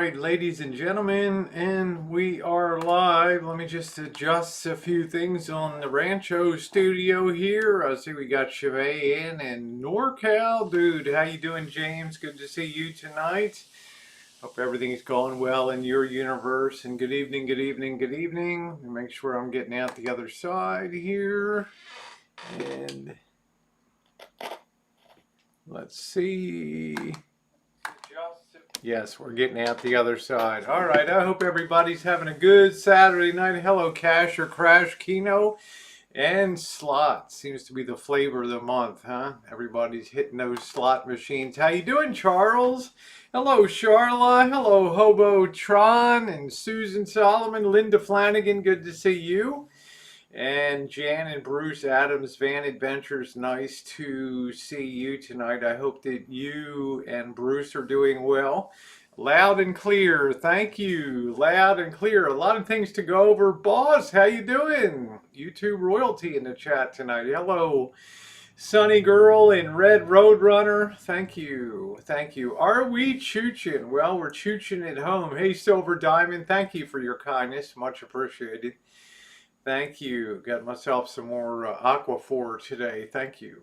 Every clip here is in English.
right, ladies and gentlemen, and we are live. Let me just adjust a few things on the Rancho studio here. I see we got Chevy in and NorCal. Dude, how you doing, James? Good to see you tonight. Hope everything's going well in your universe. And good evening, good evening, good evening. Make sure I'm getting out the other side here. And let's see. Yes, we're getting out the other side. All right, I hope everybody's having a good Saturday night. Hello, Cash or Crash, Keno, and slot. Seems to be the flavor of the month, huh? Everybody's hitting those slot machines. How you doing, Charles? Hello, Charla. Hello, Hobo Tron and Susan Solomon. Linda Flanagan, good to see you. And Jan and Bruce Adams, Van Adventures, nice to see you tonight. I hope that you and Bruce are doing well. Loud and clear, thank you. Loud and clear. A lot of things to go over. Boss, how you doing? YouTube royalty in the chat tonight. Hello, Sunny Girl and Red Roadrunner. Thank you. Thank you. Are we chooching? Well, we're chooching at home. Hey, Silver Diamond, thank you for your kindness. Much appreciated. Thank you. Got myself some more Aquaphor today. Thank you.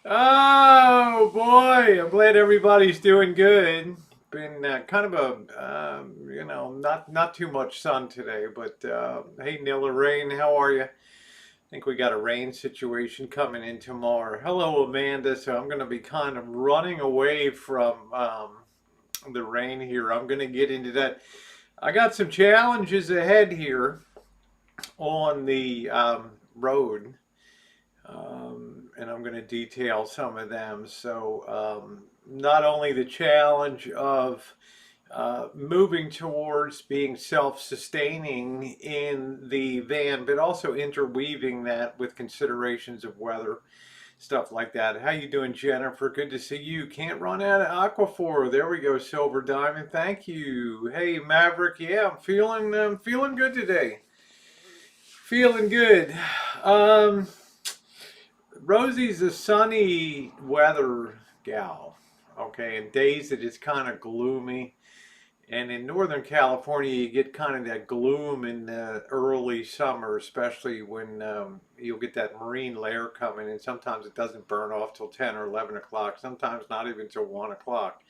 Oh boy, I'm glad everybody's doing good. Been kind of a, not too much sun today, but hey, Nilla Rain, how are you? I think we got a rain situation coming in tomorrow. Hello, Amanda. So I'm going to be kind of running away from the rain here. I'm going to get into that. I got some challenges ahead here on the road, and I'm going to detail some of them. So not only the challenge of moving towards being self-sustaining in the van, but also interweaving that with considerations of weather, stuff like that. How you doing, Jennifer? Good to see you. Can't run out of Aquaphor. There we go, Silver Diamond. Thank you. Hey, Maverick. Yeah, I'm feeling good today. Feeling good. Rosie's a sunny weather gal. Okay, and days that it's kind of gloomy. And in Northern California, you get kind of that gloom in the early summer, especially when you'll get that marine layer coming, and sometimes it doesn't burn off till 10 or 11 o'clock, sometimes not even till 1 o'clock.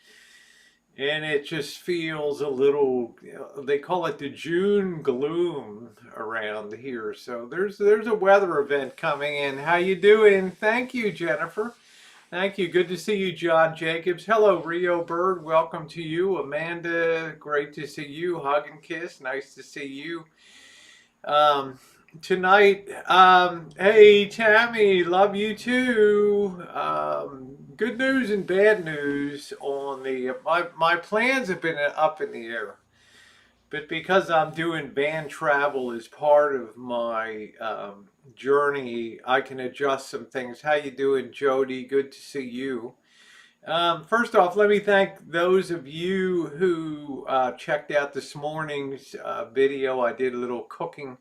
And it just feels a little, they call it the June gloom around here. So there's a weather event coming in. How you doing? Thank you, Jennifer. Thank you. Good to see you, John Jacobs. Hello, Rio Bird. Welcome to you. Amanda, great to see you. Hug and kiss. Nice to see you. Tonight, hey, Tammy, love you too. Good news and bad news on the, my plans have been up in the air. But because I'm doing van travel as part of my journey, I can adjust some things. How you doing, Jody? Good to see you. First off, let me thank those of you who checked out this morning's video. I did a little cooking,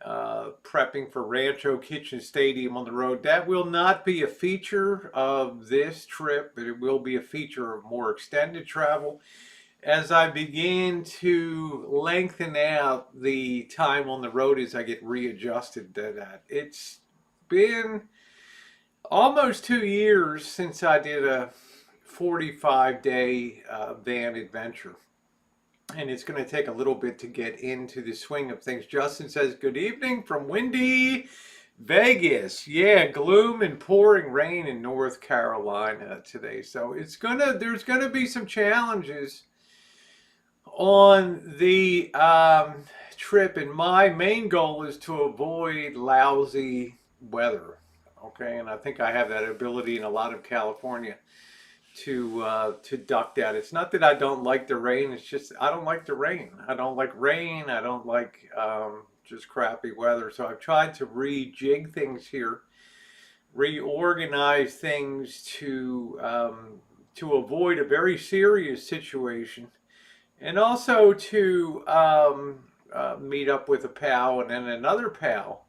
prepping for Rancho Kitchen Stadium on the road. That will not be a feature of this trip, but it will be a feature of more extended travel as I begin to lengthen out the time on the road as I get readjusted to that. It's been almost 2 years since I did a 45-day van adventure. And it's going to take a little bit to get into the swing of things. Justin says, good evening from windy Vegas. Yeah, gloom and pouring rain in North Carolina today. So there's gonna be some challenges on the trip, and my main goal is to avoid lousy weather. Okay, and I think I have that ability in a lot of California to duck that. It's not that I don't like the rain, it's just I don't like the rain. I don't like rain. I don't like just crappy weather. So I've tried to rejig things here, reorganize things to avoid a very serious situation. And also to meet up with a pal and then another pal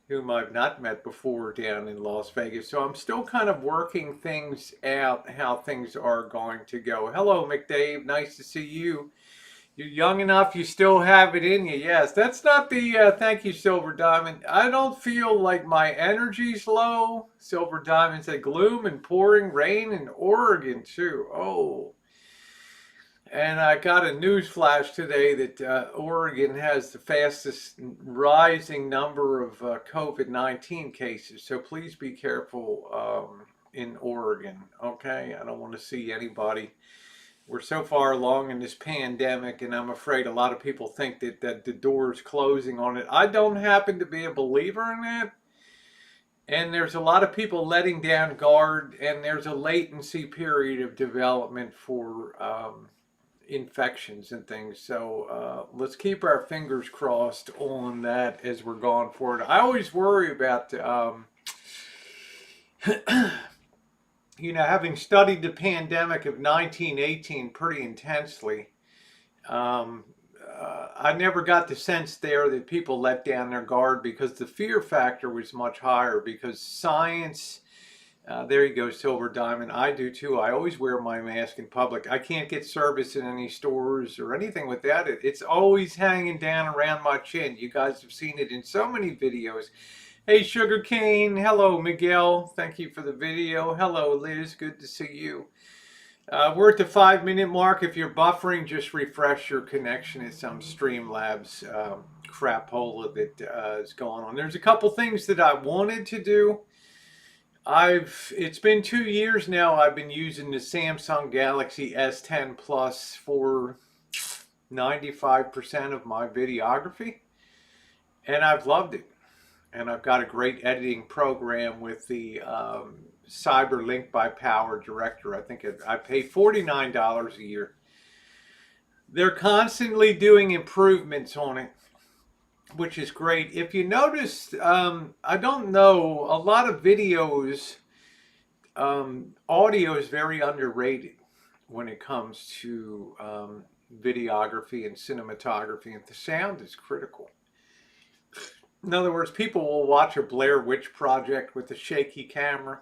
whom I've not met before down in Las Vegas. So I'm still kind of working things out, how things are going to go. Hello, McDave. Nice to see you. You're young enough, you still have it in you. Yes, that's not the, thank you, Silver Diamond. I don't feel like my energy's low. Silver Diamond said gloom and pouring rain in Oregon, too. Oh. And I got a news flash today that Oregon has the fastest rising number of COVID-19 cases. So please be careful in Oregon, okay? I don't want to see anybody. We're so far along in this pandemic, and I'm afraid a lot of people think that the door is closing on it. I don't happen to be a believer in that. And there's a lot of people letting down guard, and there's a latency period of development for infections and things. So let's keep our fingers crossed on that as we're going forward. I always worry about having studied the pandemic of 1918 pretty intensely, I never got the sense there that people let down their guard because the fear factor was much higher because science, there you go, Silver Diamond. I do too. I always wear my mask in public. I can't get service in any stores or anything without it. It's always hanging down around my chin. You guys have seen it in so many videos. Hey, Sugar Cane. Hello, Miguel. Thank you for the video. Hello, Liz. Good to see you. We're at the 5-minute mark. If you're buffering, just refresh your connection. It's some Streamlabs crapola that is going on. There's a couple things that I wanted to do. It's been 2 years now. I've been using the Samsung Galaxy S10 Plus for 95% of my videography, and I've loved it. And I've got a great editing program with the Cyberlink by Power Director. I think I pay $49 a year. They're constantly doing improvements on it, which is great. If you noticed, I don't know, a lot of videos, audio is very underrated when it comes to videography and cinematography, and the sound is critical. In other words, people will watch a Blair Witch Project with a shaky camera.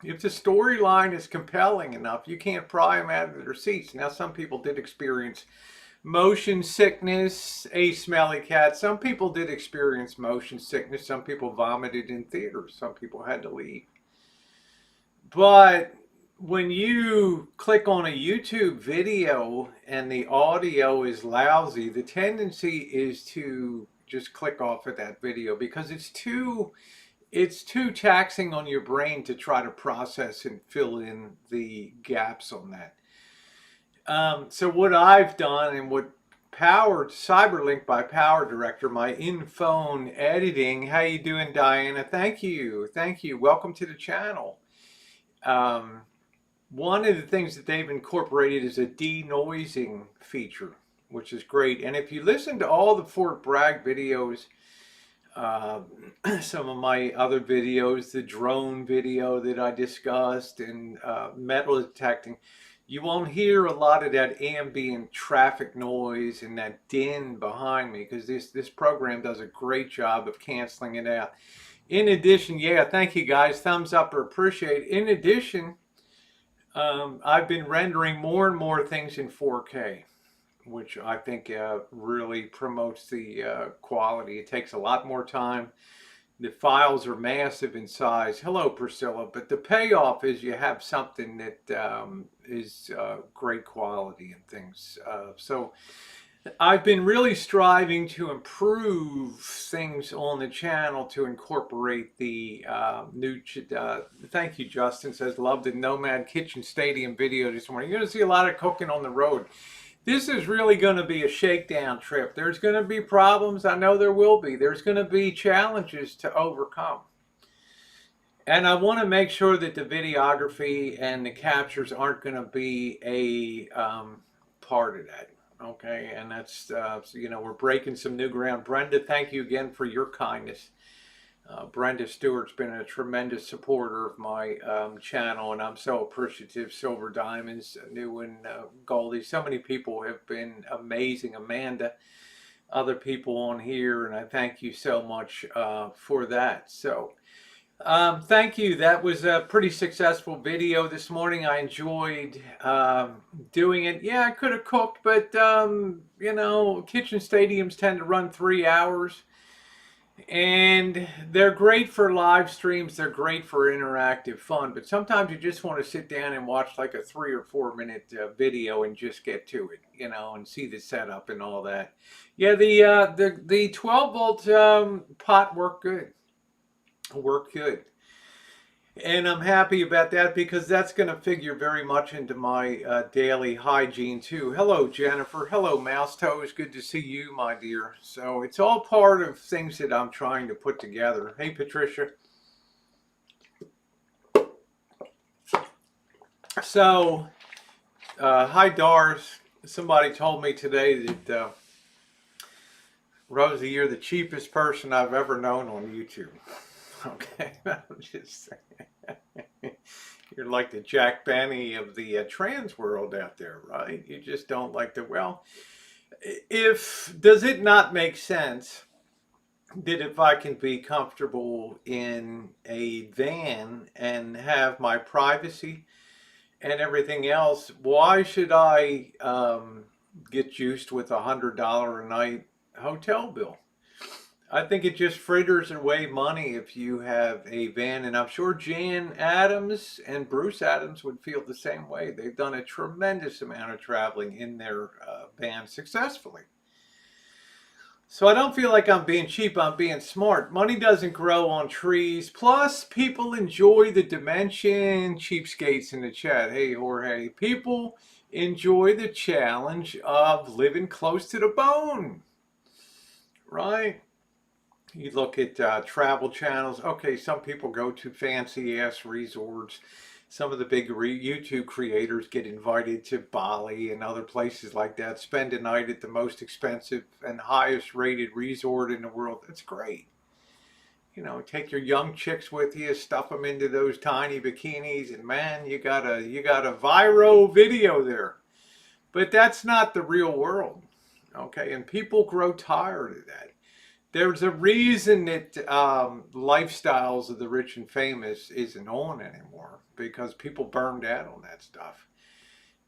If the storyline is compelling enough, you can't pry them out of their seats. Now, some people did experience motion sickness, a smelly cat. Some people did experience motion sickness. Some people vomited in theaters. Some people had to leave. But when you click on a YouTube video and the audio is lousy, the tendency is to just click off of that video because it's too taxing on your brain to try to process and fill in the gaps on that. So what I've done and what Cyberlink by Power Director, my in-phone editing. How you doing, Diana? Thank you. Welcome to the channel. One of the things that they've incorporated is a denoising feature, which is great. And if you listen to all the Fort Bragg videos, some of my other videos, the drone video that I discussed, and metal detecting, you won't hear a lot of that ambient traffic noise and that din behind me because this program does a great job of canceling it out. In addition, yeah, thank you guys. Thumbs up or appreciate. In addition, I've been rendering more and more things in 4K, which I think really promotes the quality. It takes a lot more time. The files are massive in size. Hello, Priscilla. But the payoff is you have something that is great quality and things. So I've been really striving to improve things on the channel to incorporate the new, thank you, Justin says, love the Nomad Kitchen Stadium video this morning. You're going to see a lot of cooking on the road. This is really going to be a shakedown trip. There's going to be problems. I know there will be. There's going to be challenges to overcome. And I want to make sure that the videography and the captures aren't going to be a part of that. Okay, and that's, we're breaking some new ground. Brenda, thank you again for your kindness. Brenda Stewart's been a tremendous supporter of my channel, and I'm so appreciative. Silver Diamonds, New and Goldie, so many people have been amazing. Amanda, other people on here, and I thank you so much for that. So thank you. That was a pretty successful video this morning. I enjoyed doing it. Yeah, I could have cooked, but you know, kitchen stadiums tend to run 3 hours. And they're great for live streams. They're great for interactive fun. But sometimes you just want to sit down and watch like a 3 or 4 minute video and just get to it, you know, and see the setup and all that. Yeah, the 12 volt pot worked good. Worked good. And I'm happy about that because that's going to figure very much into my daily hygiene too. Hello, Jennifer. Hello, Mouse Toes. Good to see you, my dear. So it's all part of things that I'm trying to put together. Hey, Patricia. So, hi, Doris. Somebody told me today that, Rosie, you're the cheapest person I've ever known on YouTube. Okay, I'm just saying. You're like the Jack Benny of the trans world out there, right? You just don't like the, well, does it not make sense that if I can be comfortable in a van and have my privacy and everything else, why should I get juiced with $100 a night hotel bill? I think it just fritters away money if you have a van, and I'm sure Jan Adams and Bruce Adams would feel the same way. They've done a tremendous amount of traveling in their van successfully. So I don't feel like I'm being cheap, I'm being smart. Money doesn't grow on trees. Plus, people enjoy the dimension. Cheapskates in the chat. Hey, Jorge. People enjoy the challenge of living close to the bone. Right? You look at travel channels. Okay, some people go to fancy ass resorts. Some of the big YouTube creators get invited to Bali and other places like that. Spend a night at the most expensive and highest rated resort in the world. That's great. You know, take your young chicks with you, stuff them into those tiny bikinis, and man, you got a viral video there. But that's not the real world. Okay, and people grow tired of that. There's a reason that lifestyles of the rich and famous isn't on anymore, because people burned out on that stuff.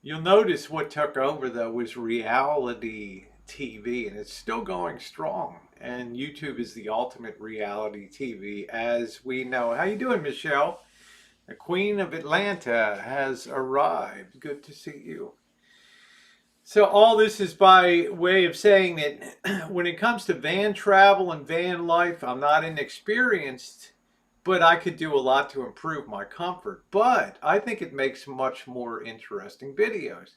You'll notice what took over though was reality TV, and it's still going strong. And YouTube is the ultimate reality TV, as we know. How you doing, Michelle? The Queen of Atlanta has arrived. Good to see you. So all this is by way of saying that when it comes to van travel and van life, I'm not inexperienced, but I could do a lot to improve my comfort. But I think it makes much more interesting videos.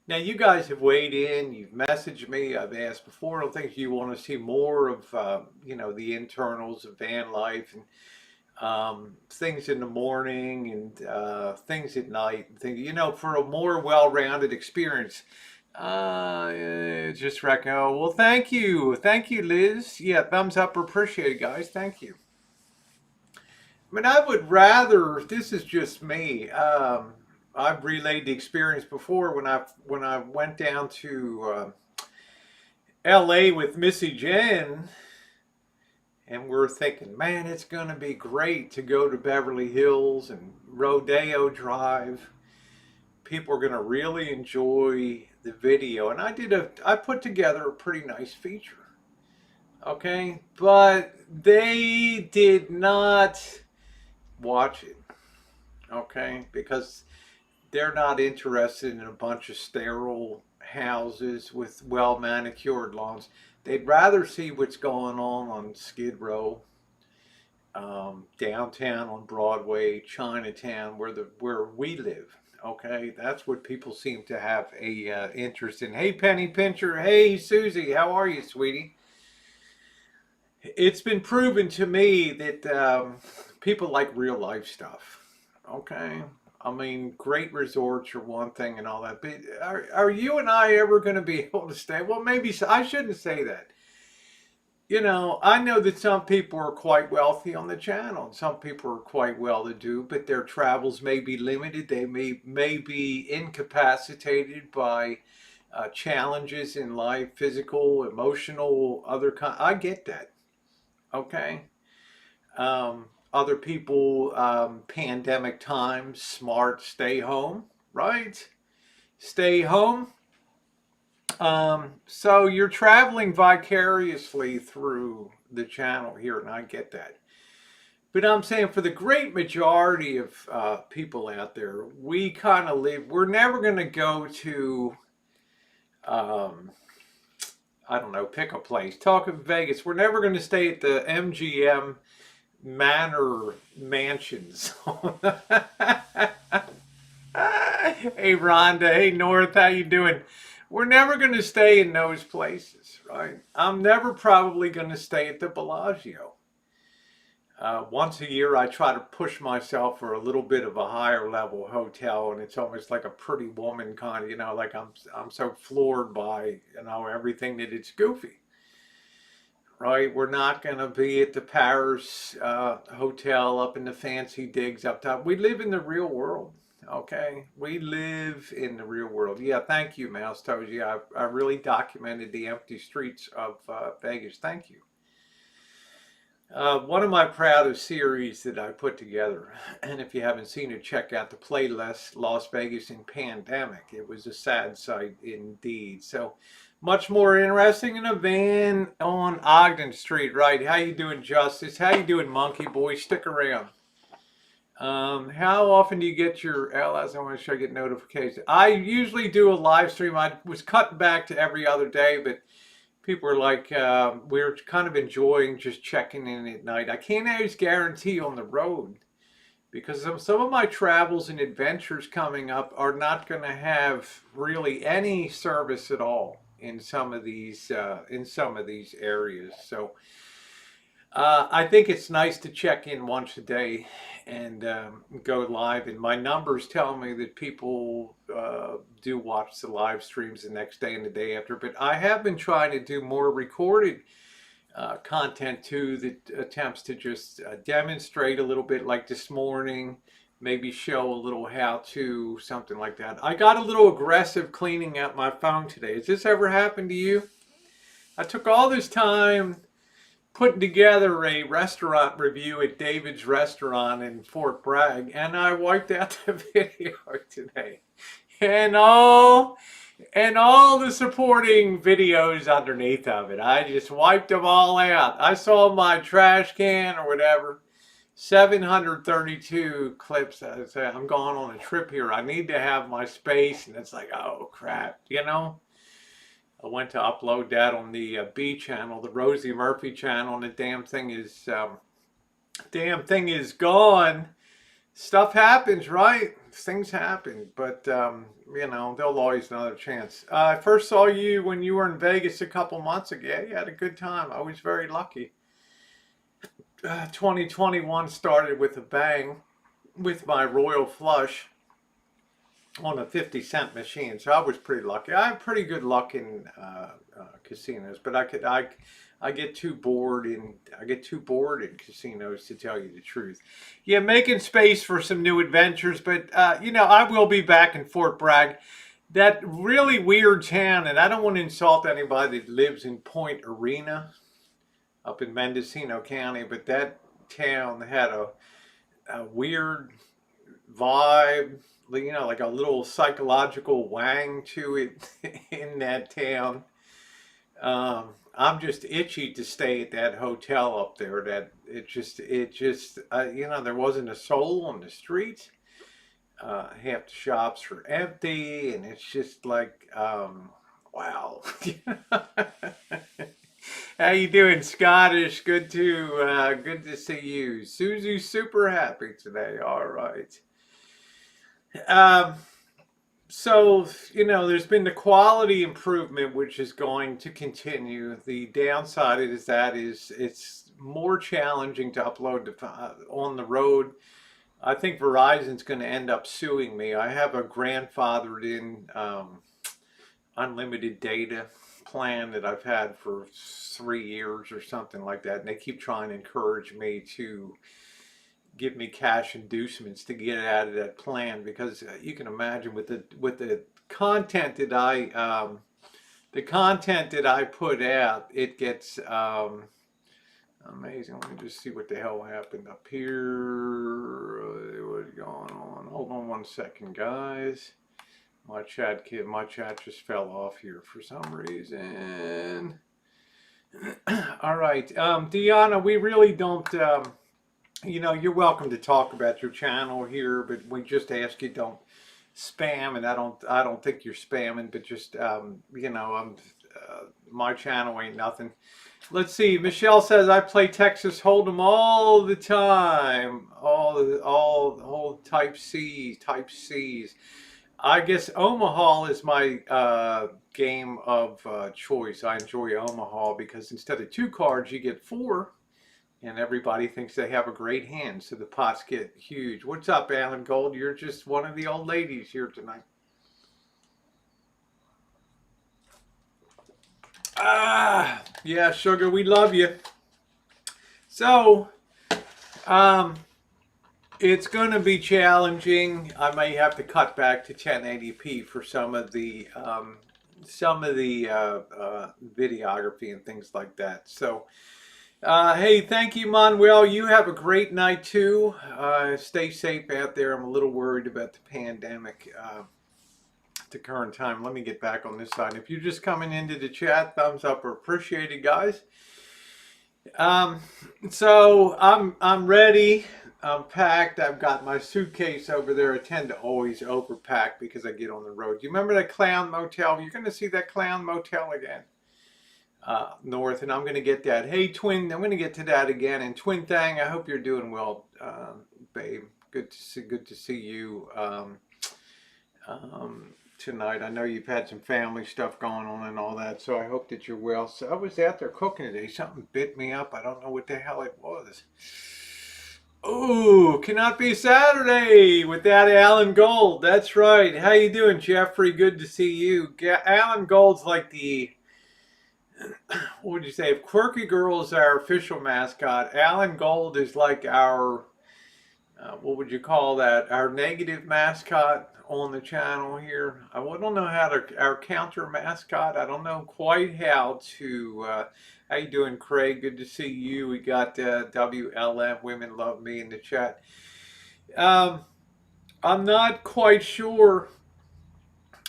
Now, you guys have weighed in, you've messaged me, I've asked before on things you want to see more of, you know, the internals of van life and things in the morning and things at night, and things, you know, for a more well-rounded experience. Just reckon. Oh, well, thank you, Liz. Yeah, thumbs up, appreciate it, guys. Thank you. I mean, I would rather. This is just me. I've relayed the experience before when I went down to L.A. with Missy Jen, and we're thinking, man, it's gonna be great to go to Beverly Hills and Rodeo Drive. People are gonna really enjoy the video, and I put together a pretty nice feature, okay, but they did not watch it, okay, because they're not interested in a bunch of sterile houses with well manicured lawns. They'd rather see what's going on Skid Row, downtown on Broadway, Chinatown, where we live. Okay, that's what people seem to have a interest in. Hey, Penny Pincher. Hey, Susie. How are you, sweetie? It's been proven to me that people like real life stuff. Okay, I mean, great resorts are one thing and all that, but are you and I ever going to be able to stay? Well, maybe I shouldn't say that. You know, I know that some people are quite wealthy on the channel, and some people are quite well-to-do, but their travels may be limited. They may be incapacitated by challenges in life, physical, emotional, other kind. I get that. Okay. Other people, pandemic times, smart, stay home, right? Stay home. So you're traveling vicariously through the channel here, and I get that. But I'm saying for the great majority of people out there, we kind of live, we're never going to go to, um, I don't know, pick a place. Talk of Vegas, we're never going to stay at the MGM Manor Mansions. Hey Rhonda, hey North, how you doing? We're never going to stay in those places, right? I'm never probably going to stay at the Bellagio. Once a year, I try to push myself for a little bit of a higher level hotel, and it's almost like a Pretty Woman kind of, like I'm so floored by, everything that it's goofy, right? We're not going to be at the Paris hotel up in the fancy digs up top. We live in the real world. Okay, we live in the real world. Yeah, thank you, Mouse Toji. I really documented the empty streets of Vegas. Thank you. One of my proudest series that I put together, and if you haven't seen it, check out the playlist, Las Vegas in Pandemic. It was a sad sight indeed. So much more interesting in a van on Ogden Street, right? How you doing, Justice? How you doing, Monkey Boy? Stick around. How often do you get your LS? I want to show you get notifications. I usually do a live stream. I was cutting back to every other day, but people are like, we're kind of enjoying just checking in at night. I can't always guarantee on the road because some of my travels and adventures coming up are not going to have really any service at all in some of these areas. So I think it's nice to check in once a day and go live. And my numbers tell me that people do watch the live streams the next day and the day after. But I have been trying to do more recorded content too that attempts to just demonstrate a little bit, like this morning, maybe show a little how to, something like that. I got a little aggressive cleaning out my phone today. Has this ever happened to you? I took all this time putting together a restaurant review at David's Restaurant in Fort Bragg, and I wiped out the video today. And all the supporting videos underneath of it. I just wiped them all out. I saw my trash can or whatever, 732 clips. I said, I'm going on a trip here. I need to have my space. And it's like, oh crap, I went to upload that on the B channel, the Rosie Murphy channel, and the damn thing is gone. Stuff happens, right? Things happen, but they'll always another chance. I first saw you when you were in Vegas a couple months ago. Yeah, you had a good time. I was very lucky. 2021 started with a bang with my Royal Flush on a 50-cent machine, so I was pretty lucky. I have pretty good luck in casinos, but I get too bored in casinos, to tell you the truth. Yeah, making space for some new adventures, but I will be back in Fort Bragg, that really weird town, and I don't want to insult anybody that lives in Point Arena up in Mendocino County, but that town had a weird vibe, like a little psychological wang to it in that town. I'm just itchy to stay at that hotel up there. That it just there wasn't a soul on the street. Half the shops are empty, and it's just like, wow. How you doing, Scottish? Good to see you. Susie's super happy today. All right. So, there's been the quality improvement, which is going to continue. The downside is that it's more challenging to upload on the road. I think Verizon's going to end up suing me. I have a grandfathered in unlimited data plan that I've had for 3 years or something like that, and they keep trying to encourage me to give me cash inducements to get out of that plan, because you can imagine with the content that I put out, it gets amazing. Let me just see what the hell happened up here. What's going on? Hold on one second, guys. My chat just fell off here for some reason. All right, Deanna, we really don't. You're welcome to talk about your channel here, but we just ask you don't spam, and I don't think you're spamming, but just my channel ain't nothing. Let's see. Michelle says I play Texas Hold'em all the time, all type C's. I guess Omaha is my game of choice. I enjoy Omaha because instead of 2 cards, you get 4. And everybody thinks they have a great hand, so the pots get huge. What's up, Alan Gold? You're just one of the old ladies here tonight. Yeah, Sugar, we love you. So, it's going to be challenging. I may have to cut back to 1080p for some of the videography and things like that. So. Hey, thank you, Manuel. You have a great night, too. Stay safe out there. I'm a little worried about the pandemic at the current time. Let me get back on this side. If you're just coming into the chat, thumbs up are appreciated, guys. So I'm ready. I'm packed. I've got my suitcase over there. I tend to always overpack because I get on the road. Do you remember that Clown Motel? You're going to see that Clown Motel again. North, and I'm going to get that. Hey, Twin, I'm going to get to that again. And Twin Thang, I hope you're doing well, babe. Good to see you tonight. I know you've had some family stuff going on and all that, so I hope that you're well. So I was out there cooking today. Something bit me up. I don't know what the hell it was. Oh, cannot be Saturday without Alan Gold. That's right. How you doing, Jeffrey? Good to see you. Alan Gold's like the... What would you say? If Quirky Girl is our official mascot, Alan Gold is like our, what would you call that? Our negative mascot on the channel here. I don't know how to, our counter mascot. I don't know quite how to, how you doing, Craig? Good to see you. We got WLM, Women Love Me in the chat. I'm not quite sure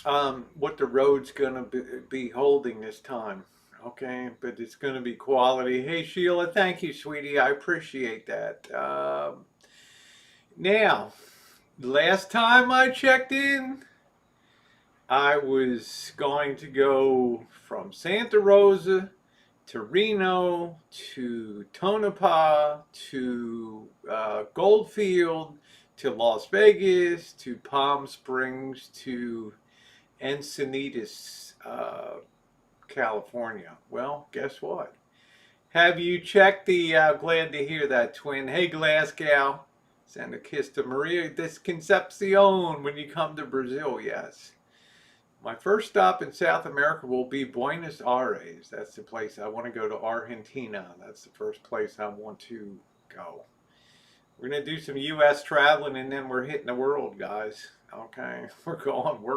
what the road's going to be holding this time. Okay, but it's going to be quality. Hey, Sheila, thank you, sweetie. I appreciate that. Now, last time I checked in, I was going to go from Santa Rosa to Reno to Tonopah to Goldfield to Las Vegas to Palm Springs to Encinitas, California. Well, guess what? Have you checked the, glad to hear that, Twin. Hey, Glasgow. Send a kiss to Maria Concepcion when you come to Brazil, yes. My first stop in South America will be Buenos Aires. That's the place I want to go, to Argentina. That's the first place I want to go. We're going to do some U.S. traveling, and then we're hitting the world, guys. Okay, we're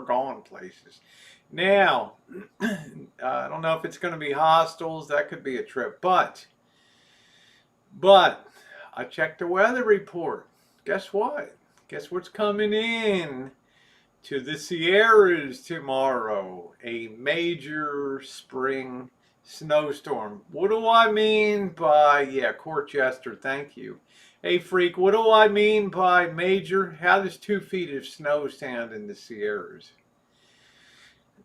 going places. Now, I don't know if it's going to be hostels. That could be a trip. But I checked the weather report. Guess what? Guess what's coming in to the Sierras tomorrow? A major spring snowstorm. What do I mean by, yeah, Court Jester, thank you. Hey, Freak, what do I mean by major? How does 2 feet of snow sound in the Sierras?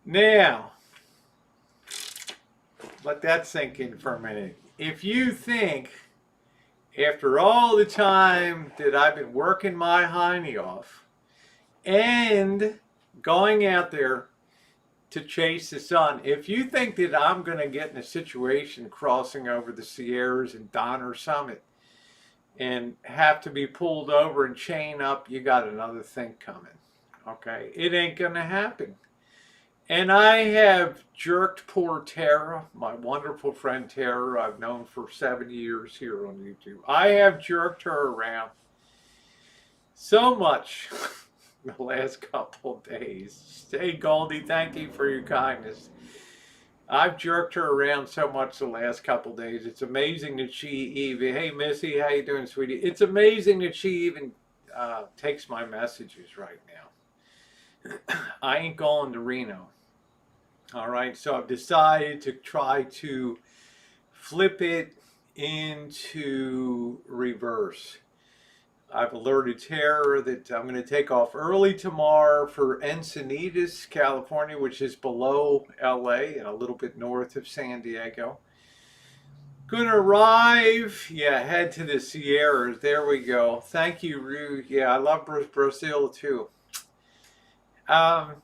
Now, let that sink in for a minute. If you think, after all the time that I've been working my hiney off and going out there to chase the sun, if you think that I'm going to get in a situation crossing over the Sierras and Donner Summit and have to be pulled over and chain up, you got another thing coming. Okay? It ain't going to happen. And I have jerked poor Tara, my wonderful friend Tara, I've known for 7 years here on YouTube. I have jerked her around so much the last couple of days. Hey, Goldie, thank you for your kindness. I've jerked her around so much the last couple of days. It's amazing that she even, hey, Missy, how you doing, sweetie? It's amazing that she even takes my messages right now. I ain't going to Reno. All right, so I've decided to try to flip it into reverse. I've alerted Tara that I'm going to take off early tomorrow for Encinitas, California, which is below LA and a little bit north of San Diego. Going to arrive, head to the Sierras. There we go. Thank you, Rue. Yeah, I love Brazil too. There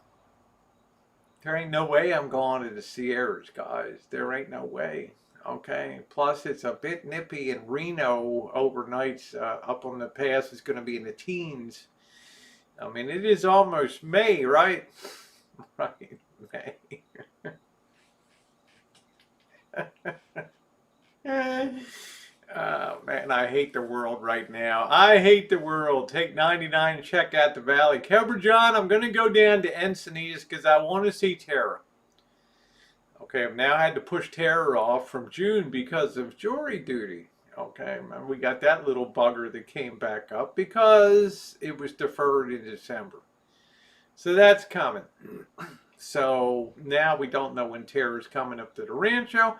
ain't no way I'm going to the Sierras, guys. There ain't no way. Okay. Plus, it's a bit nippy in Reno overnights. Up on the pass is going to be in the teens. I mean, it is almost May, right? Right, May. Oh, man, I hate the world right now. I hate the world. Take 99 and check out the valley. Cobra John, I'm going to go down to Encinitas because I want to see Tara. Okay, I've now had to push Tara off from June because of jury duty. Okay, and we got that little bugger that came back up because it was deferred in December. So that's coming. So now we don't know when Tara's coming up to the rancho.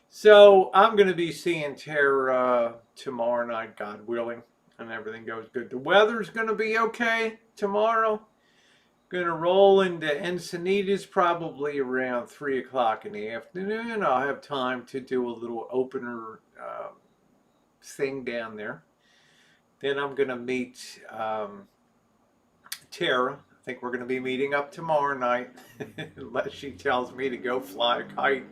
So I'm going to be seeing Tara tomorrow night, God willing, and everything goes good. The weather's going to be okay tomorrow. Going to roll into Encinitas probably around 3 o'clock in the afternoon. I'll have time to do a little opener thing down there. Then I'm going to meet Tara. I think we're going to be meeting up tomorrow night, unless she tells me to go fly a kite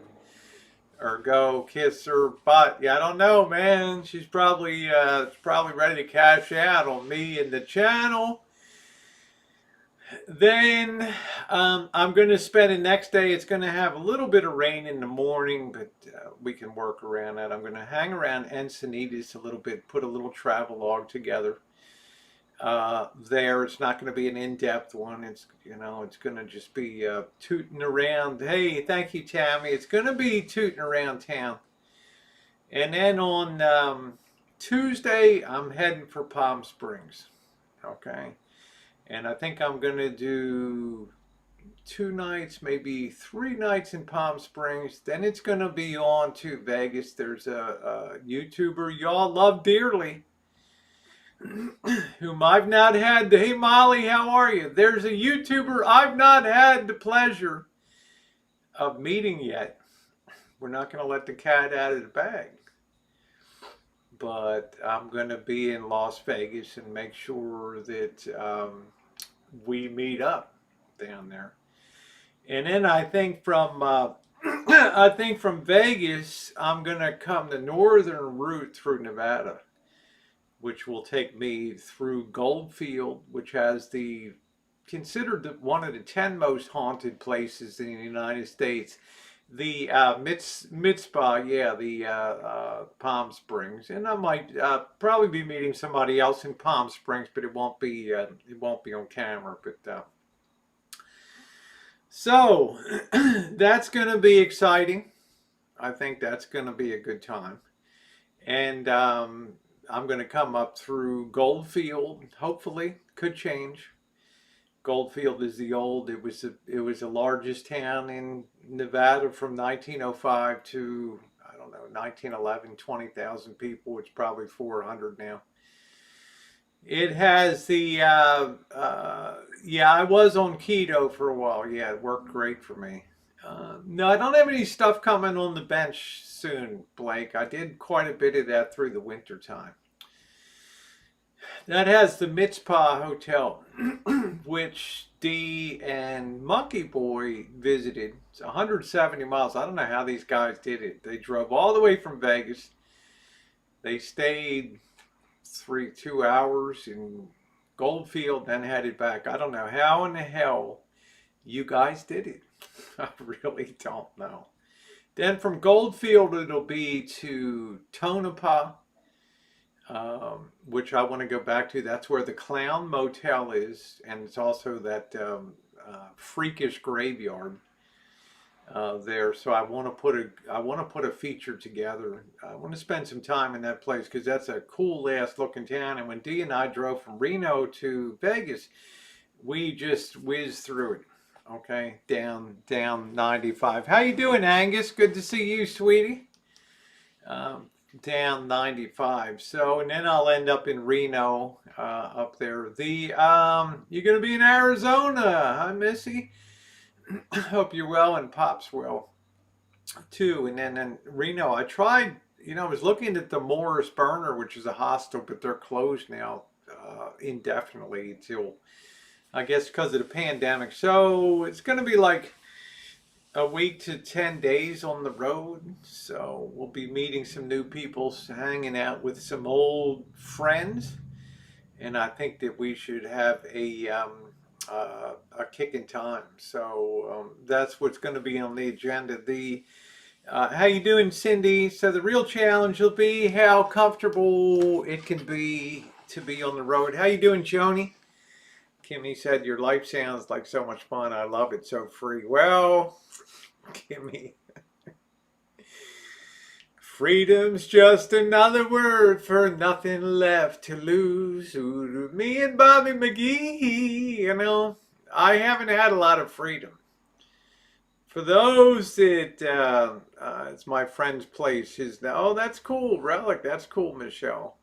or go kiss her butt. Yeah, I don't know, man. She's probably ready to cash out on me and the channel. Then I'm going to spend the next day. It's going to have a little bit of rain in the morning, but we can work around that. I'm going to hang around Encinitas a little bit, put a little travel log together. There, it's not going to be an in-depth one. It's it's going to just be tooting around. Hey, thank you, Tammy. It's going to be tooting around town. And then on Tuesday, I'm heading for Palm Springs. Okay. And I think I'm going to do 2 nights, maybe 3 nights in Palm Springs. Then it's going to be on to Vegas. There's a YouTuber y'all love dearly, whom I've not had. Hey, Molly, how are you? There's a YouTuber I've not had the pleasure of meeting yet. We're not going to let the cat out of the bag. But I'm going to be in Las Vegas and make sure that we meet up down there. And then I think from Vegas, I'm going to come the northern route through Nevada, which will take me through Goldfield, which has considered one of the 10 most haunted places in the United States. The Mitzpah, the Palm Springs, and I might probably be meeting somebody else in Palm Springs, but it won't be on camera. But so that's going to be exciting. I think that's going to be a good time, and I'm going to come up through Goldfield. Hopefully, could change. Goldfield is it was the largest town in Nevada from 1905 to, I don't know, 1911, 20,000 people. It's probably 400 now. It has I was on keto for a while. Yeah, it worked great for me. No, I don't have any stuff coming on the bench soon, Blake. I did quite a bit of that through the winter time. That has the Mitzpah Hotel, which Dee and Monkey Boy visited. It's 170 miles. I don't know how these guys did it. They drove all the way from Vegas. They stayed 2 hours in Goldfield, then headed back. I don't know how in the hell you guys did it. I really don't know. Then from Goldfield, it'll be to Tonopah. which I want to go back to. That's where the Clown Motel is, and it's also that freakish graveyard there. So I want to put a feature together. I want to spend some time in that place because that's a cool ass looking town. And when Dee and I drove from Reno to Vegas, we just whizzed through it. Okay, down 95. How you doing, Angus? Good to see you, sweetie. Um, Down 95. So, and then I'll end up in Reno, up there. You're gonna be in Arizona, huh, Missy? Hope you're well and Pop's well too. And then in Reno, I tried. I was looking at the Morris Burner, which is a hostel, but they're closed now indefinitely till I guess because of the pandemic. So it's gonna be like a week to 10 days on the road. So we'll be meeting some new people, hanging out with some old friends. And I think that we should have a kicking time. So that's what's going to be on the agenda. How you doing, Cindy? So the real challenge will be how comfortable it can be to be on the road. How you doing, Joni? Kimmy said, your life sounds like so much fun. I love it. So free. Well, Kimmy. Freedom's just another word for nothing left to lose. Ooh, me and Bobby McGee, I haven't had a lot of freedom. For those that, it's my friend's place, oh, that's cool, Relic, that's cool, Michelle.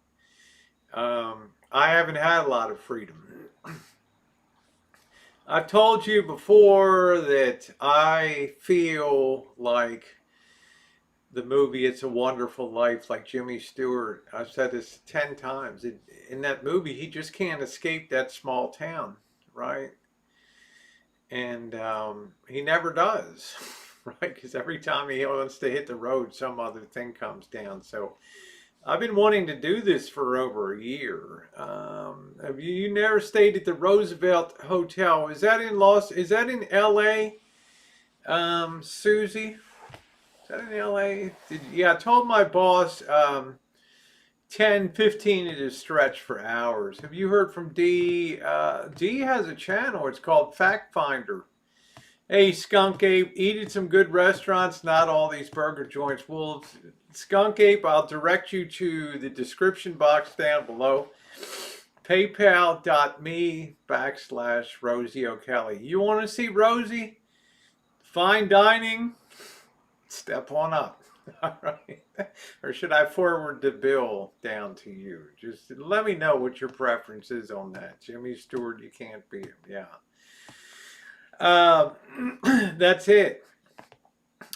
I haven't had a lot of freedom. I've told you before that I feel like the movie It's a Wonderful Life, like Jimmy Stewart. I've said this 10 times. In that movie, he just can't escape that small town, right? And he never does, right? Because every time he wants to hit the road, some other thing comes down. So I've been wanting to do this for over a year. Have you never stayed at the Roosevelt Hotel? Is that in LA? Susie? Is that in LA? Yeah, I told my boss 10, 15 is a stretch for hours. Have you heard from Dee? Dee has a channel. It's called Fact Finder. Hey, Skunk Ape, eat at some good restaurants, not all these burger joints. Well, Skunk Ape, I'll direct you to the description box down below. PayPal.me/Rosie O'Kelly. You want to see Rosie? Fine dining? Step on up. All right. Or should I forward the bill down to you? Just let me know what your preference is on that. Jimmy Stewart, you can't beat him. Yeah. That's it.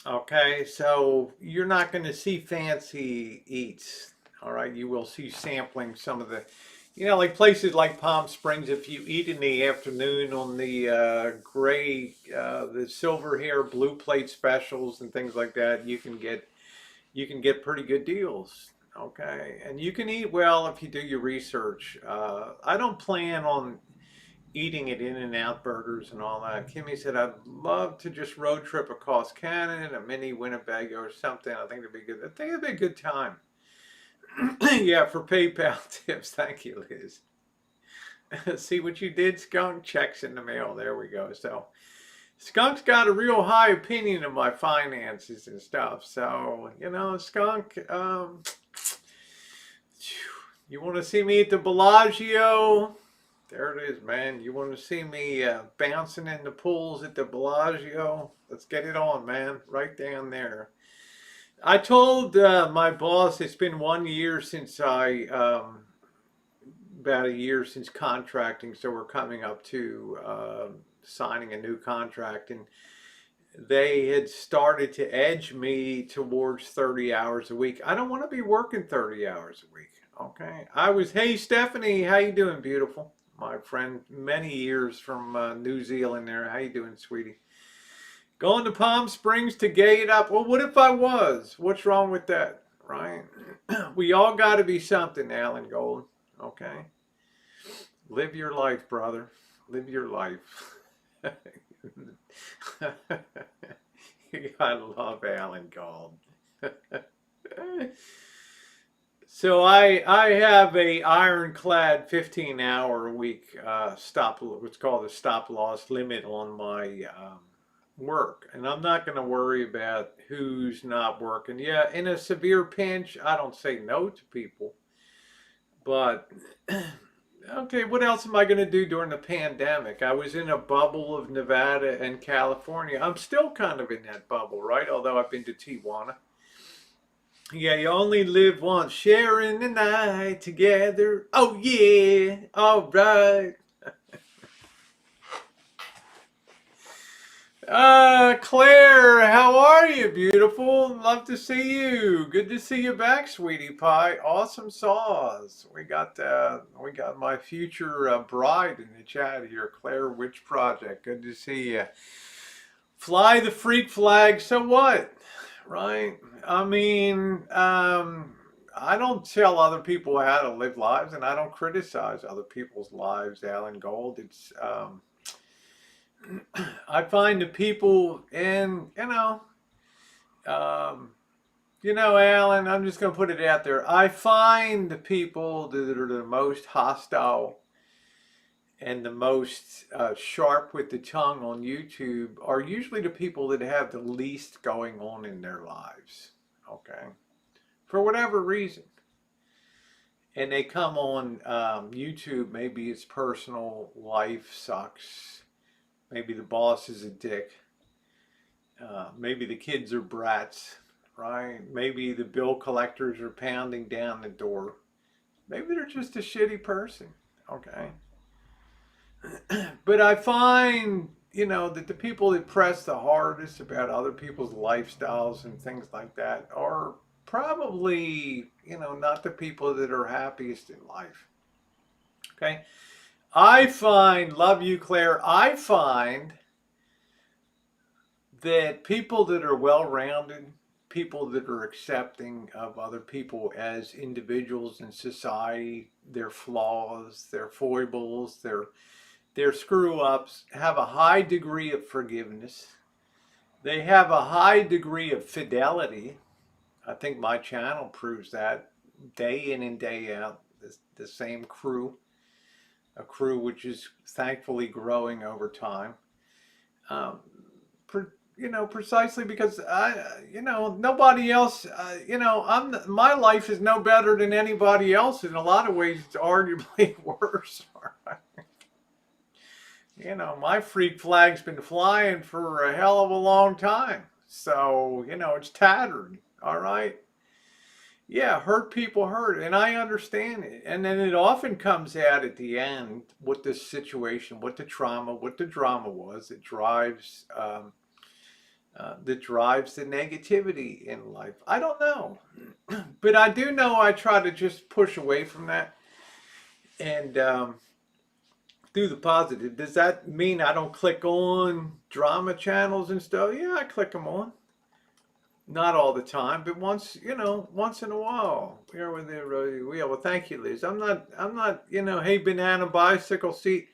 Okay, so you're not going to see fancy eats. All right, you will see sampling some of the, like places like Palm Springs. If you eat in the afternoon on the the silver hair blue plate specials and things like that, you can get pretty good deals. Okay, and you can eat well if you do your research. I don't plan on eating at In-N-Out burgers and all that. Kimmy said, I'd love to just road trip across Canada, a mini Winnebago or something. I think it'd be good. I think it'd be a good time. Yeah, for PayPal tips. Thank you, Liz. See what you did, Skunk? Checks in the mail. There we go. So Skunk's got a real high opinion of my finances and stuff. So, Skunk, you want to see me at the Bellagio? There it is, man. You want to see me bouncing in the pools at the Bellagio? Let's get it on, man. Right down there. I told my boss it's been 1 year since about a year since contracting, so we're coming up to signing a new contract, and they had started to edge me towards 30 hours a week. I don't want to be working 30 hours a week, okay? Hey, Stephanie, how you doing, beautiful? My friend, many years from New Zealand there. How you doing, sweetie? Going to Palm Springs to gay it up. Well, what if I was? What's wrong with that, right? We all got to be something, Alan Gold, okay? Live your life, brother. Live your life. I love Alan Gold. So I have a ironclad 15-hour a week what's called a stop loss limit on my work, and I'm not going to worry about who's not working. Yeah, in a severe pinch, I don't say no to people, but okay, what else am I going to do during the pandemic? I was in a bubble of Nevada and California. I'm still kind of in that bubble, right? Although I've been to Tijuana. Yeah, you only live once, sharing the night together. Oh yeah, all right. Claire, how are you, beautiful? Love to see you. Good to see you back, sweetie pie. Awesome sauce. We got my future bride in the chat here, Claire Witch Project. Good to see you. Fly the freak flag. So what? Right? I mean, I don't tell other people how to live lives, and I don't criticize other people's lives, Alan Gold. I find the people, and um, Alan, I'm just going to put it out there. I find the people that are the most hostile and the most sharp with the tongue on YouTube are usually the people that have the least going on in their lives. Okay. For whatever reason. And they come on YouTube. Maybe it's personal, life sucks. Maybe the boss is a dick. Maybe the kids are brats, right? Maybe the bill collectors are pounding down the door. Maybe they're just a shitty person. Okay. But I find, that the people that press the hardest about other people's lifestyles and things like that are probably, not the people that are happiest in life. Okay. Love you, Claire. I find that people that are well rounded, people that are accepting of other people as individuals in society, their flaws, their foibles, their screw ups, have a high degree of forgiveness. They have a high degree of fidelity. I think my channel proves that day in and day out. The same crew, a crew which is thankfully growing over time. Um, Precisely because nobody else, my life is no better than anybody else. In a lot of ways, it's arguably worse. My freak flag's been flying for a hell of a long time. So, it's tattered. All right. Yeah, hurt people hurt. And I understand it. And then it often comes out at the end what the situation, what the trauma, what the drama was that drives the negativity in life. I don't know. But I do know I try to just push away from that and do the positive. Does that mean I don't click on drama channels and stuff? Yeah, I click them on. Not all the time, but once in a while. Well, thank you, Liz. I'm not, hey, banana bicycle seat.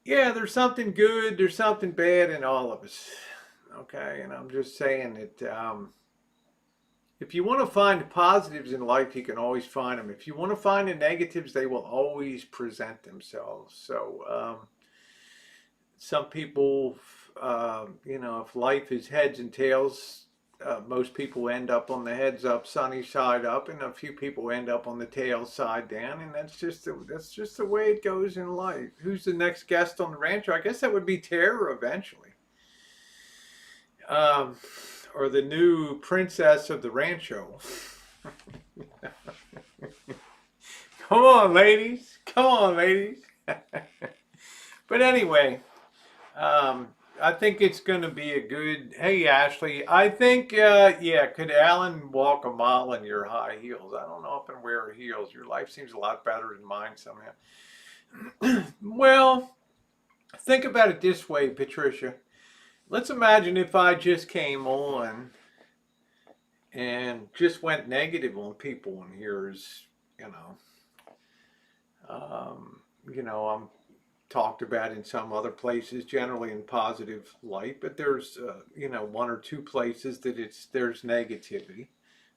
Yeah, there's something good, there's something bad in all of us. Okay, and I'm just saying that if you want to find the positives in life, you can always find them. If you want to find the negatives, they will always present themselves. So some people, if life is heads and tails, most people end up on the heads up, sunny side up, and a few people end up on the tail side down, and that's just the way it goes in life. Who's the next guest on the rancho? I guess that would be Tara eventually. Or the new princess of the rancho. Come on, ladies. Come on, ladies. But anyway, I think it's going to be a good. Hey, Ashley. I think, could Alan walk a mile in your high heels? I don't know if I can wear heels. Your life seems a lot better than mine somehow. Well, think about it this way, Patricia. Let's imagine if I just came on and just went negative on people, and here's, I'm talked about in some other places, generally in positive light, but there's, one or two places that there's negativity.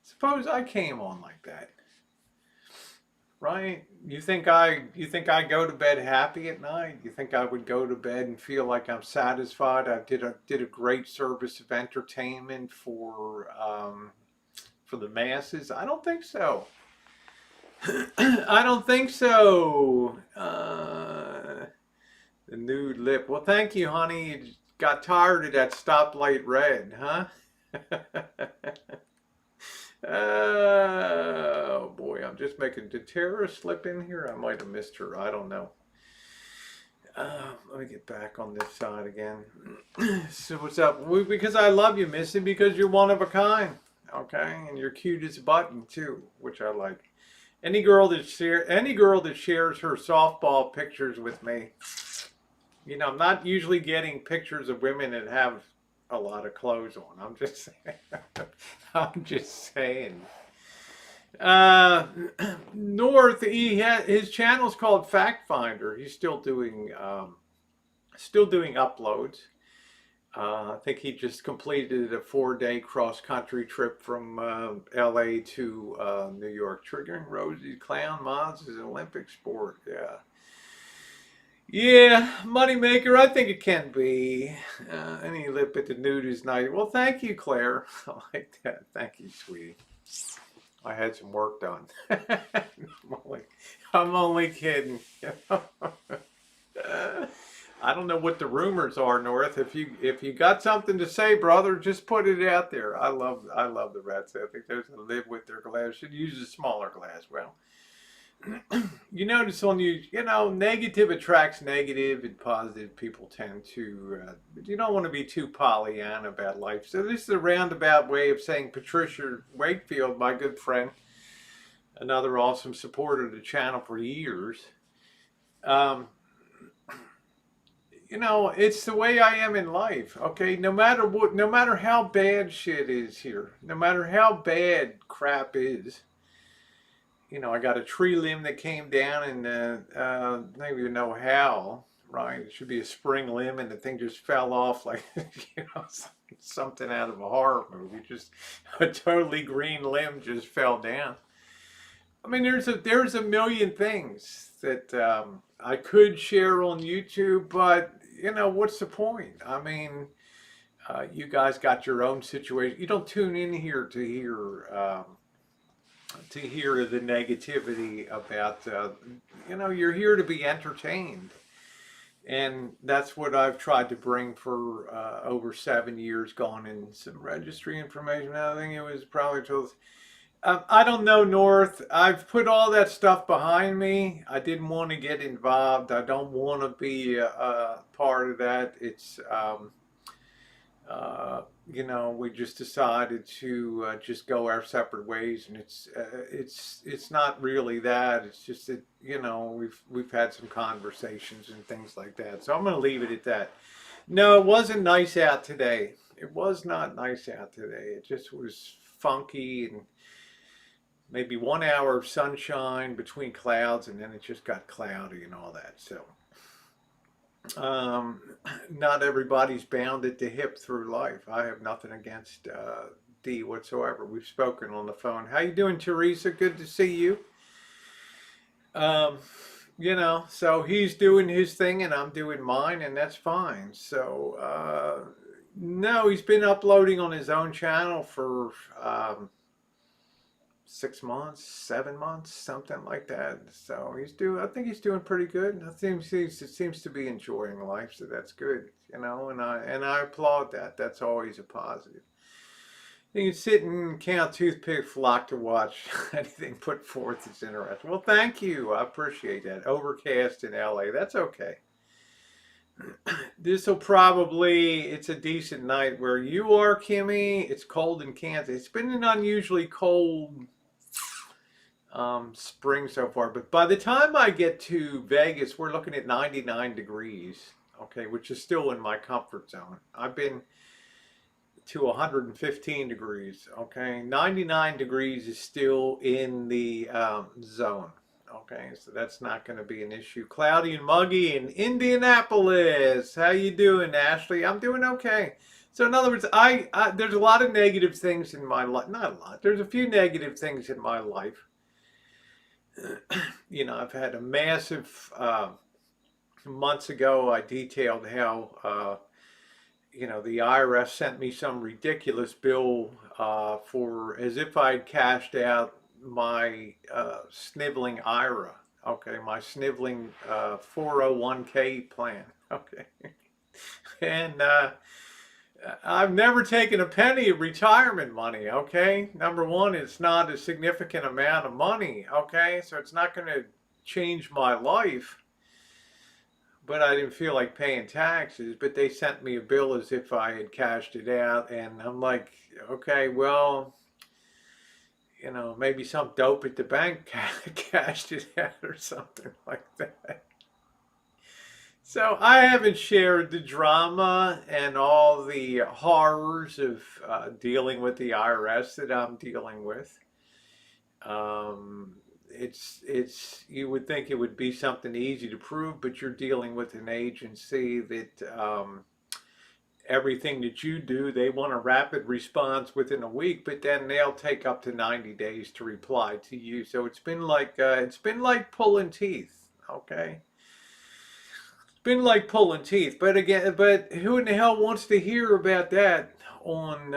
Suppose I came on like that, right? You think I go to bed happy at night? You think I would go to bed and feel like I'm satisfied? I did a great service of entertainment for the masses? I don't think so. I don't think so. The nude lip. Well, thank you, honey. You got tired of that stoplight red, huh? Oh boy, I'm just making. Did Tara slip in here? I might have missed her. I don't know. Let me get back on this side again. So what's up? Because I love you, Missy. Because you're one of a kind. Okay, and you're cute as a button too, which I like. Any girl that shares her softball pictures with me, I'm not usually getting pictures of women that have a lot of clothes on. I'm just saying. I'm just saying. North, his channel's called Fact Finder. He's still doing uploads. I think he just completed a 4-day cross-country trip from LA to New York, triggering Rosie's clown mods is an Olympic sport. Yeah. Yeah, moneymaker, I think it can be. Any lip at the nude is nice. Well, thank you, Claire. I like that. Thank you, sweetie. I had some work done. I'm only kidding. I don't know what the rumors are, North. If you got something to say, brother, just put it out there. I love the rats. I think those that live with their glass should use a smaller glass. Well, you notice negative attracts negative, and positive people tend to. You don't want to be too Pollyanna about life. So this is a roundabout way of saying Patricia Wakefield, my good friend, another awesome supporter of the channel for years. It's the way I am in life, okay? No matter how bad shit is here, no matter how bad crap is, I got a tree limb that came down and I don't even know how, right? It should be a spring limb and the thing just fell off like, something out of a horror movie. Just a totally green limb just fell down. I mean, there's a million things that I could share on YouTube, but what's the point? I mean, you guys got your own situation. You don't tune in here to hear the negativity about. You're here to be entertained, and that's what I've tried to bring for over 7 years. Gone in some registry information. I think it was probably till. I don't know, North. I've put all that stuff behind me. I didn't want to get involved. I don't want to be a part of that. It's, we just decided to just go our separate ways, and it's not really that. It's just that we've had some conversations and things like that. So I'm going to leave it at that. No, it wasn't nice out today. It was not nice out today. It just was funky and. Maybe 1 hour of sunshine between clouds, and then it just got cloudy and all that. So, not everybody's bound at the hip through life. I have nothing against D whatsoever. We've spoken on the phone. How you doing, Teresa? Good to see you. So he's doing his thing and I'm doing mine, and that's fine. So, no, he's been uploading on his own channel for 6 months, 7 months, something like that. So I think he's doing pretty good. He seems to be enjoying life, so that's good, and I applaud that. That's always a positive. You can sit and count toothpick flock to watch anything put forth is interesting. Well, thank you. I appreciate that. Overcast in LA. That's okay. It's a decent night where you are, Kimmy. It's cold in Kansas. It's been an unusually cold spring so far, but by the time I get to Vegas, we're looking at 99 degrees, okay, which is still in my comfort zone. I've been to 115 degrees, okay. 99 degrees is still in the zone, okay, so that's not going to be an issue. Cloudy and muggy in Indianapolis. How you doing, Ashley? I'm doing okay. So in other words, there's a lot of negative things in my life. Not a lot. There's a few negative things in my life. I've had a massive. Months ago, I detailed how the IRS sent me some ridiculous bill for as if I'd cashed out my sniveling IRA. Okay, my sniveling 401k plan. Okay, and I've never taken a penny of retirement money, okay? Number one, it's not a significant amount of money, okay? So it's not going to change my life, but I didn't feel like paying taxes. But they sent me a bill as if I had cashed it out, and I'm like, okay, well, maybe some dope at the bank cashed it out or something like that. So I haven't shared the drama and all the horrors of dealing with the IRS that I'm dealing with. You would think it would be something easy to prove, but you're dealing with an agency that everything that you do, they want a rapid response within a week, but then they'll take up to 90 days to reply to you. So it's been like pulling teeth. Okay. Been like pulling teeth, but again, but who in the hell wants to hear about that on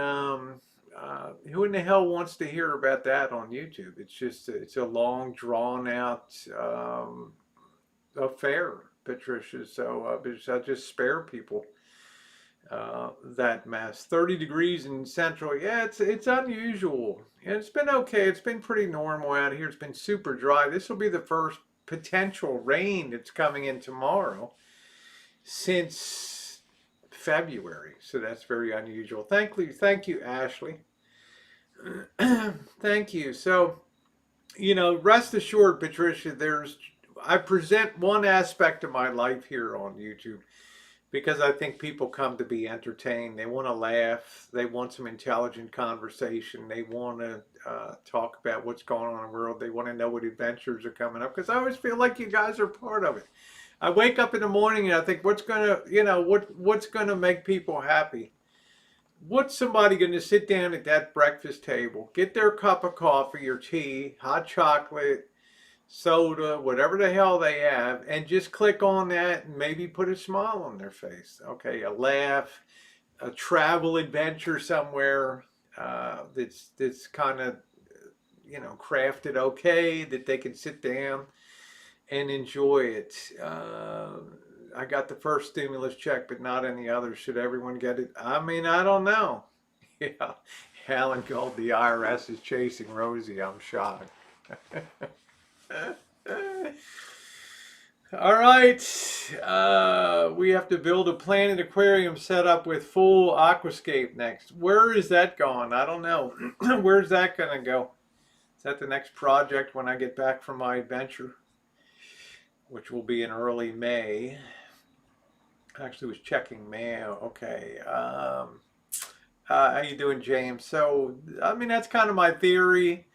who in the hell wants to hear about that on YouTube? It's a long drawn out affair, Patricia. So I just spare people that mess. 30 degrees in Central, yeah, it's unusual. And it's been okay. It's been pretty normal out here. It's been super dry. This will be the first potential rain that's coming in tomorrow since February, so that's very unusual. Thank you, Ashley. Thank you. So, rest assured, Patricia, I present one aspect of my life here on YouTube because I think people come to be entertained. They want to laugh. They want some intelligent conversation. They want to talk about what's going on in the world. They want to know what adventures are coming up because I always feel like you guys are part of it. I wake up in the morning and I think, what's gonna make people happy? What's somebody gonna sit down at that breakfast table, get their cup of coffee or tea, hot chocolate, soda, whatever the hell they have, and just click on that and maybe put a smile on their face? Okay, a laugh, a travel adventure somewhere that's kind of crafted okay, that they can sit down and enjoy it. I got the first stimulus check, but not any others. Should everyone get it? I mean, I don't know. Yeah, Alan called the IRS is chasing Rosie. I'm shocked. All right, we have to build a Planet Aquarium set up with full aquascape next. Where is that going? I don't know. Where's that gonna go? Is that the next project when I get back from my adventure, which will be in early May? Actually was checking mail. Okay. How you doing, James? So, I mean, that's kind of my theory.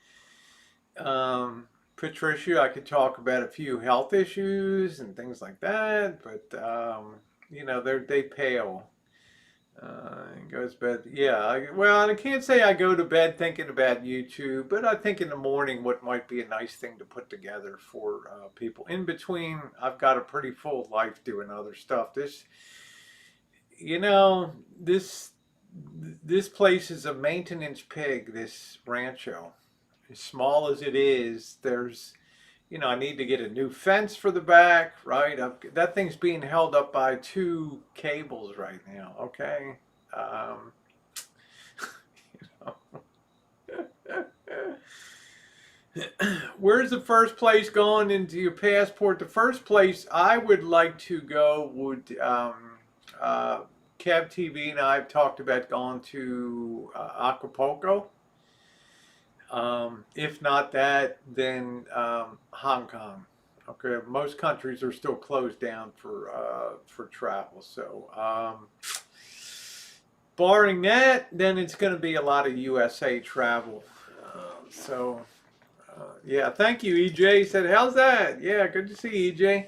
Patricia, I could talk about a few health issues and things like that, but, they pale. Goes to bed. Yeah, well, I can't say I go to bed thinking about YouTube, but I think in the morning what might be a nice thing to put together for people. In between, I've got a pretty full life doing other stuff. This place is a maintenance pig, this rancho. As small as it is, there's, I need to get a new fence for the back, right? That thing's being held up by 2 cables right now, okay? Where's the first place going into your passport? The first place I would like to go would, Cab TV and I have talked about going to Acapulco. If not that, then Hong Kong. Okay, most countries are still closed down for travel. So, barring that, then it's going to be a lot of USA travel. Yeah, thank you, EJ. Said, how's that? Yeah, good to see EJ.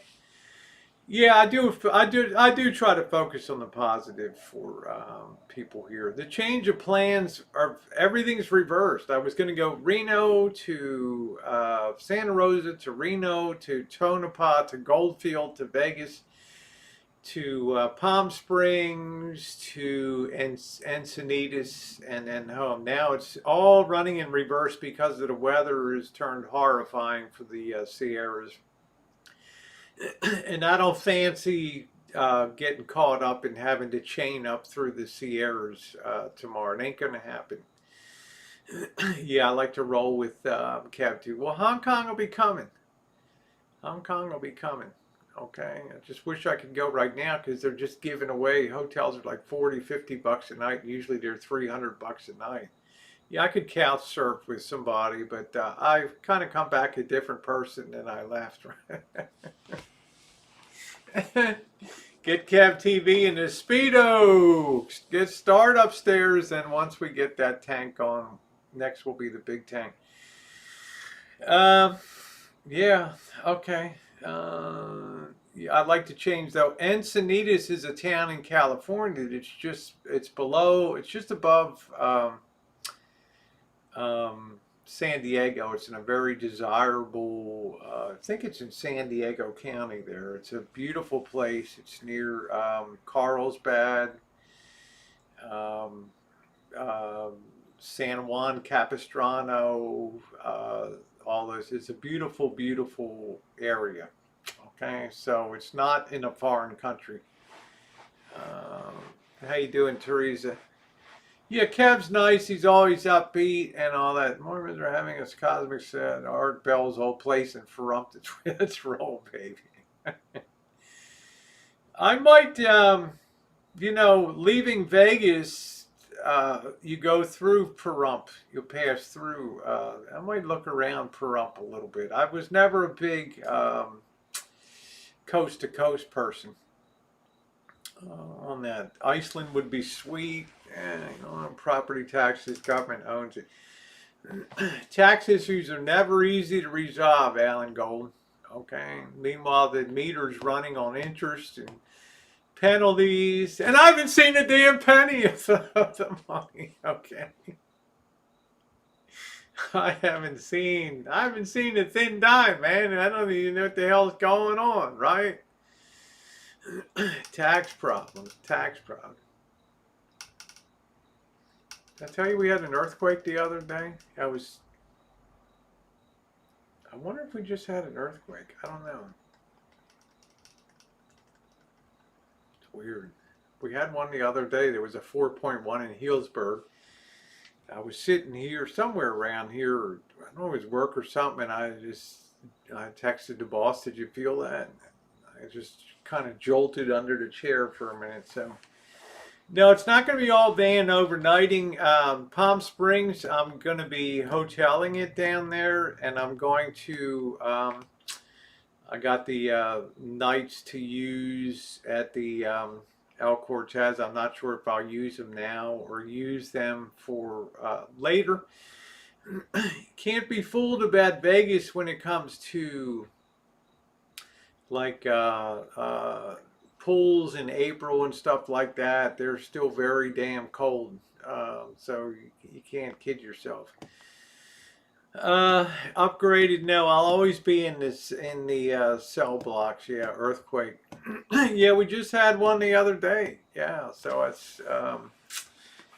Yeah, I do try to focus on the positive for people here. The change of plans are everything's reversed. I was going to go Reno to Santa Rosa to Reno to Tonopah to Goldfield to Vegas to Palm Springs to Encinitas and then home. Now it's all running in reverse because of the weather has turned horrifying for the Sierras. And I don't fancy getting caught up in having to chain up through the Sierras tomorrow. It ain't going to happen. Yeah, I like to roll with Cab 2. Well, Hong Kong will be coming. Hong Kong will be coming. Okay, I just wish I could go right now because they're just giving away. Hotels are like 40, 50 bucks a night. Usually they're 300 bucks a night. Yeah, I could couch surf with somebody, but I've kind of come back a different person than I left. Get Cab TV in the Speedo. Get start upstairs, and once we get that tank on, next will be the big tank. Um, yeah, okay. Yeah, I'd like to change though. Encinitas is a town in California. It's below, it's just above San Diego. It's in a very desirable, I think it's in San Diego County there. It's a beautiful place. It's near Carlsbad, um, um San Juan Capistrano, all those. It's a beautiful, beautiful area. Okay, so it's not in a foreign country. Um, how you doing, Teresa? Yeah, Kev's nice. He's always upbeat and all that. Mormons are having us cosmic set. Art Bell's old place in Ferrumpton. Let's roll, baby. I might, leaving Vegas, you go through Pahrump. You pass through. I might look around Pahrump a little bit. I was never a big coast to coast person on that. Iceland would be sweet. Property taxes, government owns it. Tax issues are never easy to resolve, Alan Gold. Okay. Meanwhile, the meter's running on interest and penalties, and I haven't seen a damn penny of the money. Okay. I haven't seen a thin dime, man. I don't even know what the hell's going on, right? Tax problems. Did I tell you we had an earthquake the other day? I wonder if we just had an earthquake. I don't know. It's weird. We had one the other day. There was a 4.1 in Healdsburg. I was sitting here, somewhere around here, or I don't know, it was work or something, and I texted the boss, did you feel that? I just kind of jolted under the chair for a minute, so. No, it's not going to be all day and overnighting. Palm Springs, I'm going to be hoteling it down there, and I'm going to, I got the nights to use at the El Cortez. I'm not sure if I'll use them now or use them for later. Can't be fooled about Vegas when it comes to like pools in April and stuff like that. They're still very damn cold, so you can't kid yourself. Upgraded? No, I'll always be in the cell blocks. Yeah, earthquake. Yeah, we just had one the other day. Yeah, so it's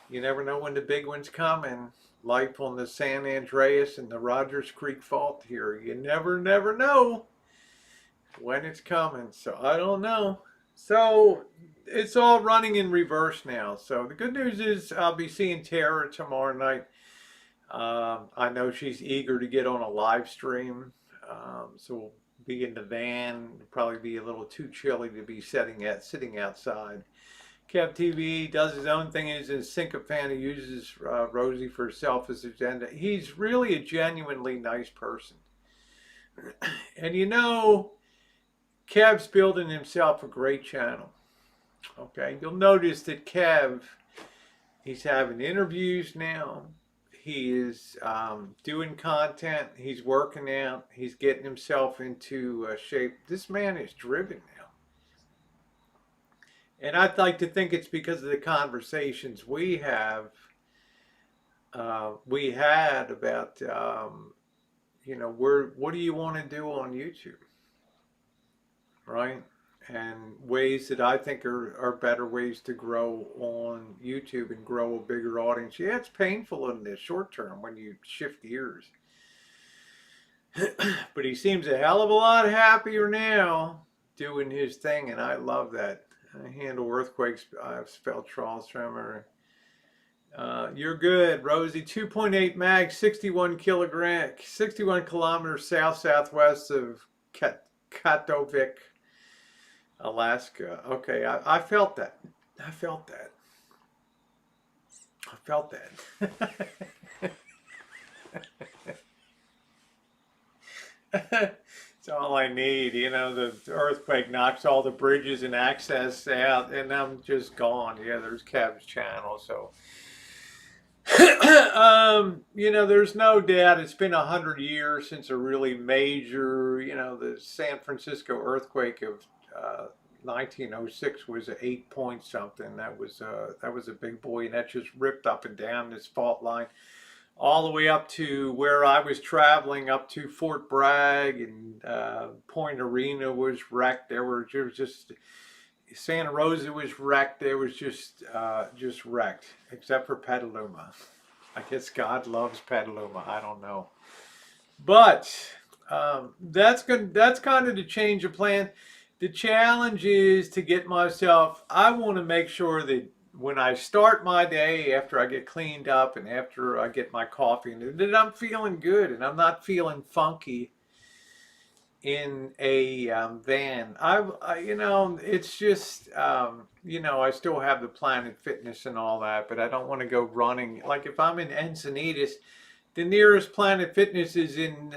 you never know when the big ones come, and life on the San Andreas and the Rogers Creek Fault here. You never know when it's coming. So I don't know. So it's all running in reverse now. So the good news is I'll be seeing Tara tomorrow night. I know she's eager to get on a live stream. So we'll be in the van. It'll probably be a little too chilly to be sitting outside. Kev TV does his own thing. He's a sycophant. He uses Rosie for his selfish agenda. He's really a genuinely nice person. And Kev's building himself a great channel. Okay, you'll notice that he's having interviews now. He is doing content. He's working out. He's getting himself into shape. This man is driven now. And I'd like to think it's because of the conversations we had about, what do you want to do on YouTube, right? And ways that I think are better ways to grow on YouTube and grow a bigger audience. Yeah, it's painful in the short term when you shift gears. But he seems a hell of a lot happier now doing his thing, and I love that. I handle earthquakes. I've spelled Charles Tremor. You're good, Rosie. 2.8 mag, 61 kilometers southwest of Katovik, Alaska. Okay, I felt that. I felt that. I felt that. It's all I need. The earthquake knocks all the bridges and access out, and I'm just gone. Yeah, there's Kev's channel. So, there's no doubt it's been 100 years since a really major, the San Francisco earthquake of 1906 was an 8 point something. That was a big boy, and that just ripped up and down this fault line all the way up to where I was traveling up to Fort Bragg, and Point Arena was wrecked. There was just Santa Rosa was wrecked. There was just wrecked, except for Petaluma. I guess God loves Petaluma. I don't know, but that's kind of the change of plan. The challenge is to get myself. I want to make sure that when I start my day, after I get cleaned up and after I get my coffee, that I'm feeling good and I'm not feeling funky in a van. It's just, I still have the Planet Fitness and all that, but I don't want to go running. Like if I'm in Encinitas, the nearest Planet Fitness is in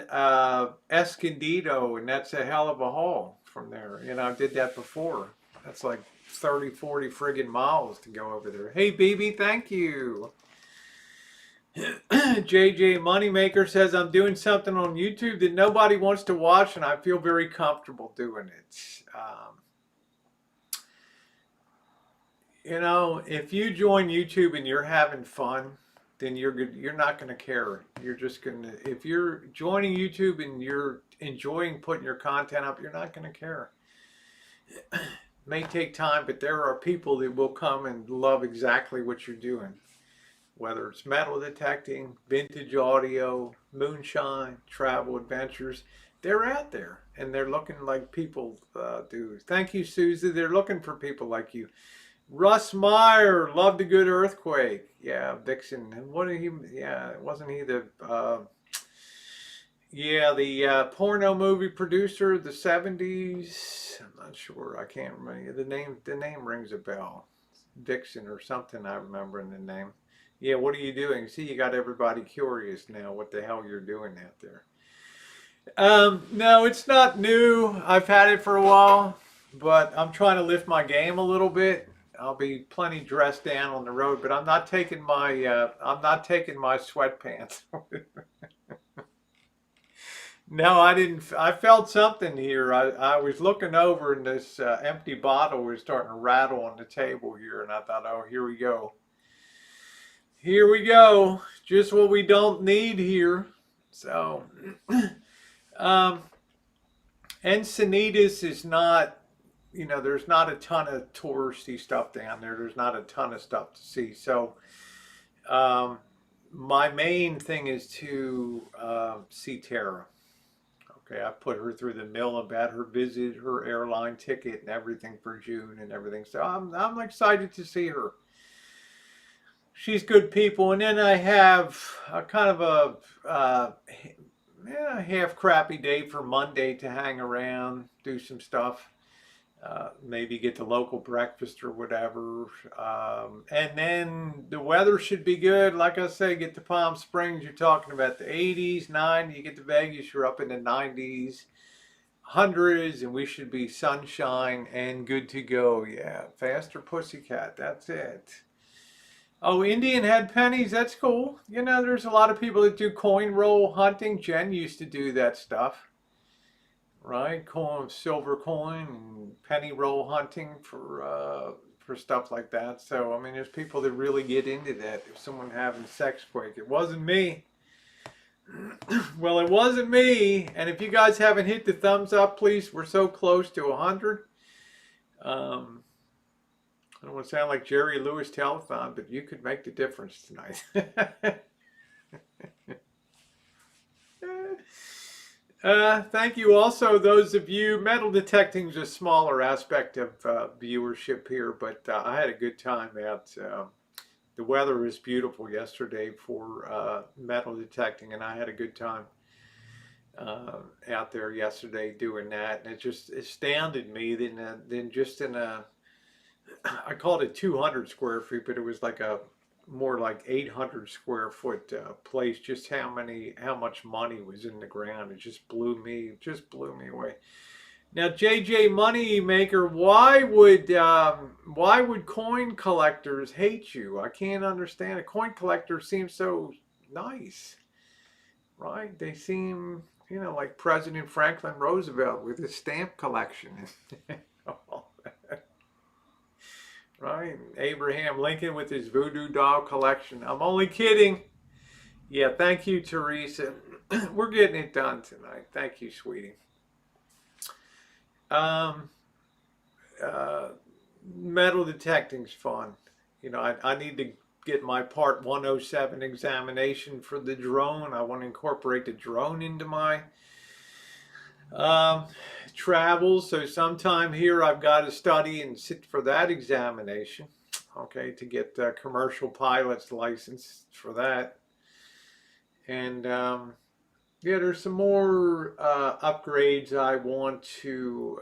Escondido, and that's a hell of a haul from there. I did that before. That's like 30, 40 friggin' miles to go over there. Hey, BB, thank you. JJ Moneymaker says, I'm doing something on YouTube that nobody wants to watch, and I feel very comfortable doing it. If you join YouTube and you're having fun, then you're good. You're not going to care. You're just going to, if you're joining YouTube and you're enjoying putting your content up, you're not going to care. May take time, but there are people that will come and love exactly what you're doing. Whether it's metal detecting, vintage audio, moonshine, travel adventures, they're out there and they're looking like people do. Thank you, Susie. They're looking for people like you. Russ Meyer loved a good earthquake. Yeah, Vixen. And what did he? Yeah, wasn't he the? The porno movie producer of the 70s. I'm not sure. I can't remember the name rings a bell. Vixen or something. I remember in the name. Yeah, what are you doing? See, you got everybody curious now what the hell you're doing out there. No, it's not new. I've had it for a while, but I'm trying to lift my game a little bit. I'll be plenty dressed down on the road, but I'm not taking my sweatpants. No, I didn't. I felt something here. I was looking over, and this empty bottle was starting to rattle on the table here, and I thought, oh, here we go. Here we go. Just what we don't need here. So, Encinitas is not, there's not a ton of touristy stuff down there. There's not a ton of stuff to see. So, my main thing is to see Tara. Okay, I put her through the mill about her visit, her airline ticket, and everything for June and everything. So I'm excited to see her. She's good people. And then I have a kind of a half crappy day for Monday to hang around, do some stuff. Maybe get the local breakfast or whatever. And then the weather should be good. Like I say, get to Palm Springs, you're talking about the 80s, 90s. You get to Vegas, you're up in the 90s, 100s, and we should be sunshine and good to go. Yeah, faster pussycat, that's it. Oh, Indian head pennies, that's cool. There's a lot of people that do coin roll hunting. Jen used to do that stuff. Right, silver coin and penny roll hunting for for stuff like that. So, I mean, there's people that really get into that. If someone having sex quake, it wasn't me. Well, it wasn't me. And if you guys haven't hit the thumbs up, please, we're so close to 100. I don't want to sound like Jerry Lewis Telethon, but you could make the difference tonight. Thank you also, those of you. Metal detecting is a smaller aspect of viewership here, but I had a good time out. The weather was beautiful yesterday for metal detecting, and I had a good time out there yesterday doing that. And it just astounded me then just in a, I called it 200 square feet, but it was like a more like 800 square foot place, just how much money was in the ground. It just blew me away. Now, JJ Moneymaker, why would coin collectors hate you? I can't understand. A coin collector seems so nice, right? They seem, like President Franklin Roosevelt with his stamp collection. Right? Abraham Lincoln with his voodoo doll collection. I'm only kidding. Yeah, thank you, Teresa. We're getting it done tonight. Thank you, sweetie. Metal detecting's fun. I need to get my Part 107 examination for the drone. I want to incorporate the drone into my travels. So sometime here I've got to study and sit for that examination, okay, to get a commercial pilot's license for that. And yeah, there's some more upgrades I want to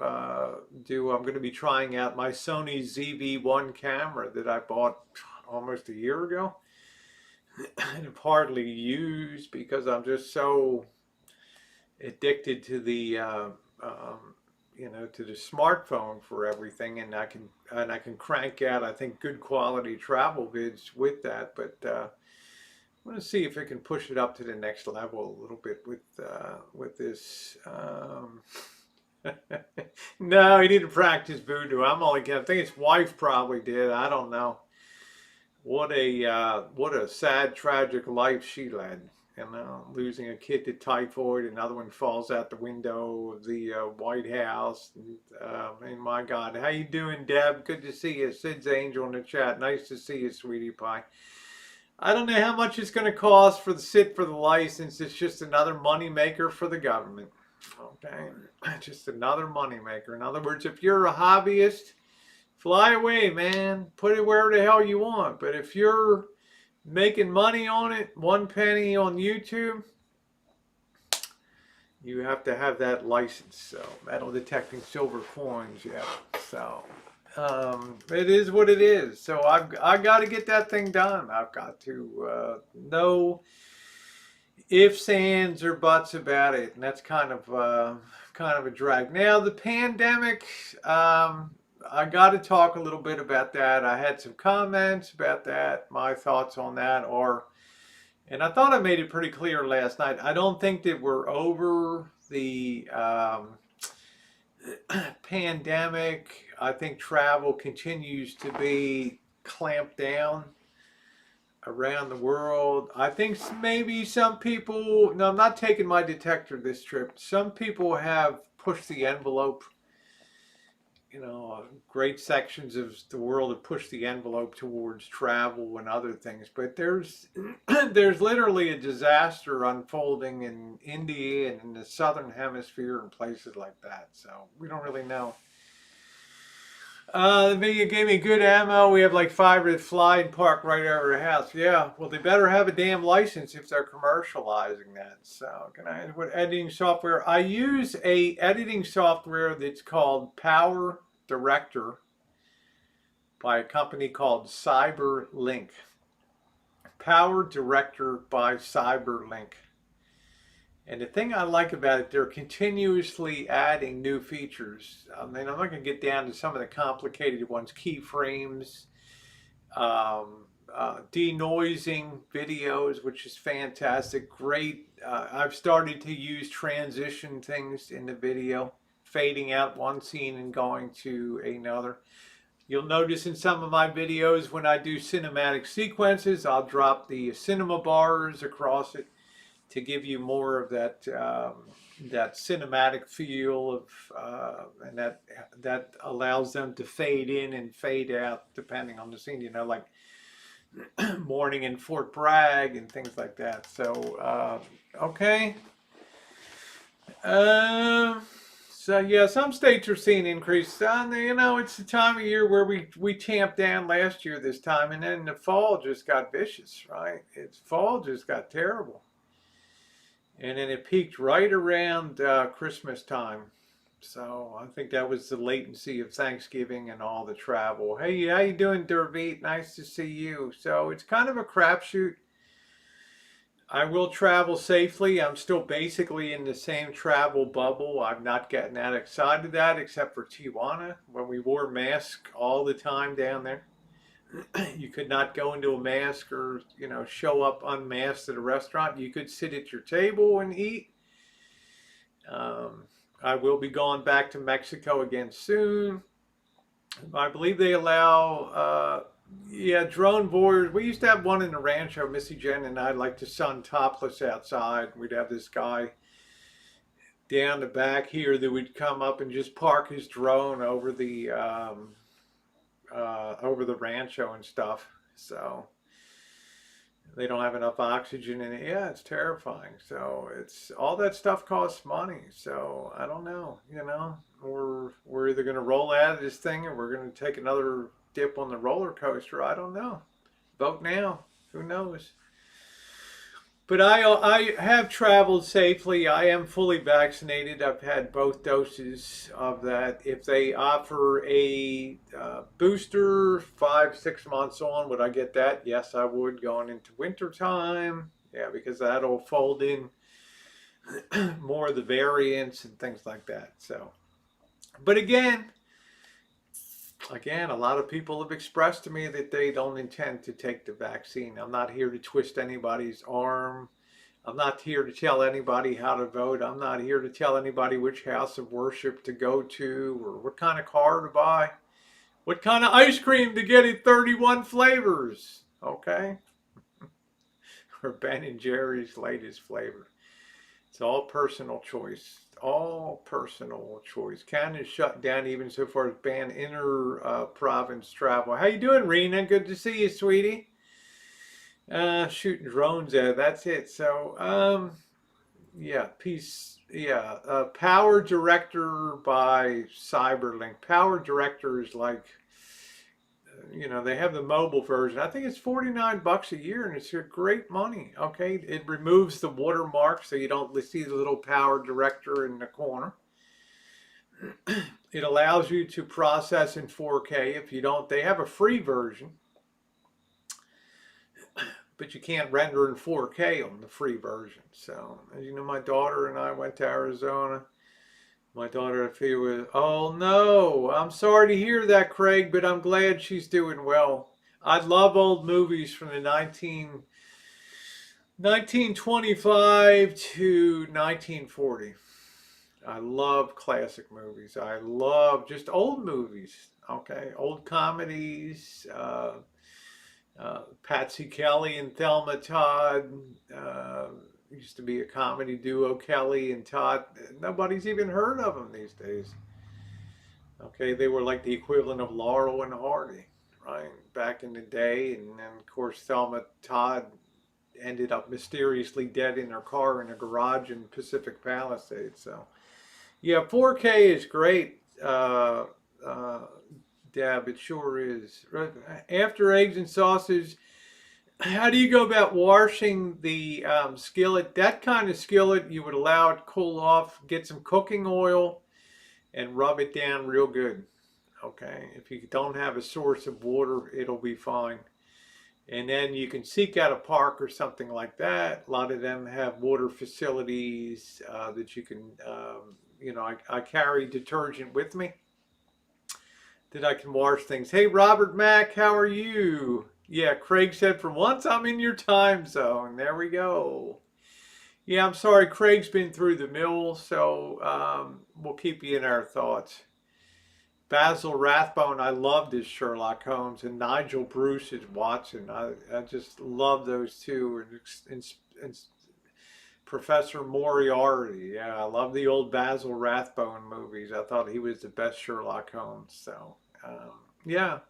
do. I'm going to be trying out my Sony ZV-1 camera that I bought almost a year ago and have hardly used because I'm just so addicted to the to the smartphone for everything, and I can crank out, I think, good quality travel vids with that. But I want to see if I can push it up to the next level a little bit with this. No, he didn't practice voodoo. I'm only kidding. I think his wife probably did. I don't know. What a sad, tragic life she led. Losing a kid to typhoid, another one falls out the window of the White House. And my God, how you doing, Deb? Good to see you. Sid's Angel in the chat. Nice to see you, sweetie pie. I don't know how much it's going to cost for the license. It's just another money maker for the government. Okay, just another money maker. In other words, if you're a hobbyist, fly away, man. Put it wherever the hell you want. But if you're making money on it, 1 penny on YouTube, you have to have that license. So metal detecting silver coins, yeah. So it is what it is. So I got to get that thing done. I've got to no ifs, ands, or buts about it, and that's kind of a drag. Now the pandemic. I got to talk a little bit about that. I had some comments about that, my thoughts on that, and I thought I made it pretty clear last night. I don't think that we're over the pandemic. I think travel continues to be clamped down around the world. I think maybe some people, no, I'm not taking my detector this trip. Some people have pushed the envelope. Great sections of the world have pushed the envelope towards travel and other things, but there's literally a disaster unfolding in India and in the southern hemisphere and places like that. So we don't really know. The video gave me good ammo. We have like 5 that fly and park right over the house. Yeah, well, they better have a damn license if they're commercializing that. So, what editing software? I use a editing software that's called Power Director by a company called CyberLink. Power Director by CyberLink. And the thing I like about it, they're continuously adding new features. I mean, I'm not going to get down to some of the complicated ones, keyframes, denoising videos, which is fantastic. Great. I've started to use transition things in the video, fading out one scene and going to another. You'll notice in some of my videos when I do cinematic sequences, I'll drop the cinema bars across it to give you more of that that cinematic feel of, and that allows them to fade in and fade out depending on the scene. You know, like Morning in Fort Bragg and things like that. So okay. Um, so yeah, some states are seeing increase. You know, it's the time of year where we tamped down last year this time, and then the fall just got vicious, right? It's fall just got terrible, and then it peaked right around Christmas time. So I think that was the latency of Thanksgiving and all the travel. Hey, how you doing, Derveet? Nice to see you. So it's kind of a crapshoot. I will travel safely. I'm still basically in the same travel bubble. I'm not getting that excited that except for Tijuana when we wore masks all the time down there. You could not go into a mask or, you know, show up unmasked at a restaurant. You could sit at your table and eat. Um, I will be going back to Mexico again soon. I believe they allow yeah, drone voyeurs. We used to have one in the rancho. Missy Jen and I like to sun topless outside. We'd have this guy down the back here that would come up and just park his drone over the rancho and stuff. So they don't have enough oxygen in it. Yeah, it's terrifying. So it's all that stuff costs money. So I don't know. You know, we're either going to roll out of this thing or we're going to take another dip on the roller coaster. I don't know. Vote now. Who knows? But I have traveled safely. I am fully vaccinated. I've had both doses of that. If they offer a booster 5, 6 months on, would I get that? Yes, I would going into winter time. Yeah, because that'll fold in more of the variants and things like that. So, but again, a lot of people have expressed to me that they don't intend to take the vaccine. I'm not here to twist anybody's arm. I'm not here to tell anybody how to vote. I'm not here to tell anybody which house of worship to go to or what kind of car to buy, what kind of ice cream to get in 31 flavors, okay? Or Ben and Jerry's latest flavor. It's all personal choice. All personal choice. Canada's shut down even so far as ban inter-province travel. How you doing, Rena? Good to see you, sweetie. Shooting drones at it. That's it. So, yeah, peace. Yeah, Power Director by Cyberlink. Power Director is like, you know, they have the mobile version. I think it's $49 a year, and it's great money. Okay, it removes the watermark, so you don't see the little Power Director in the corner. It allows you to process in 4K. If you don't, they have a free version, but you can't render in 4K on the free version. So, as you know, my daughter and I went to Arizona. My daughter, if he was, oh no, I'm sorry to hear that, Craig, but I'm glad she's doing well. I love old movies from the 1925 to 1940. I love classic movies. I love just old movies, okay? Old comedies, Patsy Kelly and Thelma Todd, used to be a comedy duo, Kelly and Todd. Nobody's even heard of them these days. Okay, they were like the equivalent of Laurel and Hardy, right? Back in the day. And then, of course, Thelma Todd ended up mysteriously dead in her car in a garage in Pacific Palisades. So, yeah, 4K is great, Deb. It sure is. After eggs and sausage, how do you go about washing the skillet? That kind of skillet, you would allow it to cool off, get some cooking oil, and rub it down real good. Okay, if you don't have a source of water, it'll be fine. And then you can seek out a park or something like that. A lot of them have water facilities that you can, you know, I carry detergent with me that I can wash things. Hey, Robert Mack, how are you? Yeah, Craig said, for once I'm in your time zone. There we go. Yeah, I'm sorry. Craig's been through the mill, so we'll keep you in our thoughts. Basil Rathbone, I loved as Sherlock Holmes, and Nigel Bruce as Watson. I just love those two. And Professor Moriarty, yeah, I love the old Basil Rathbone movies. I thought he was the best Sherlock Holmes. So, yeah.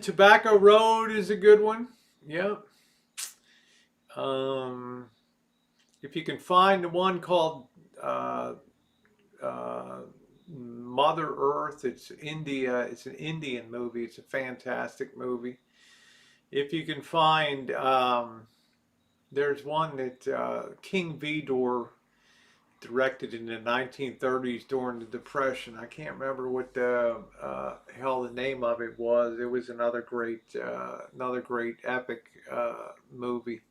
Tobacco Road is a good one. Yeah. Um, if you can find the one called uh, uh, Mother Earth, it's India. It's an Indian movie. It's a fantastic movie. If you can find, there's one that King Vidor directed in the 1930s during the Depression. I can't remember what the hell the name of it was. It was another great epic movie.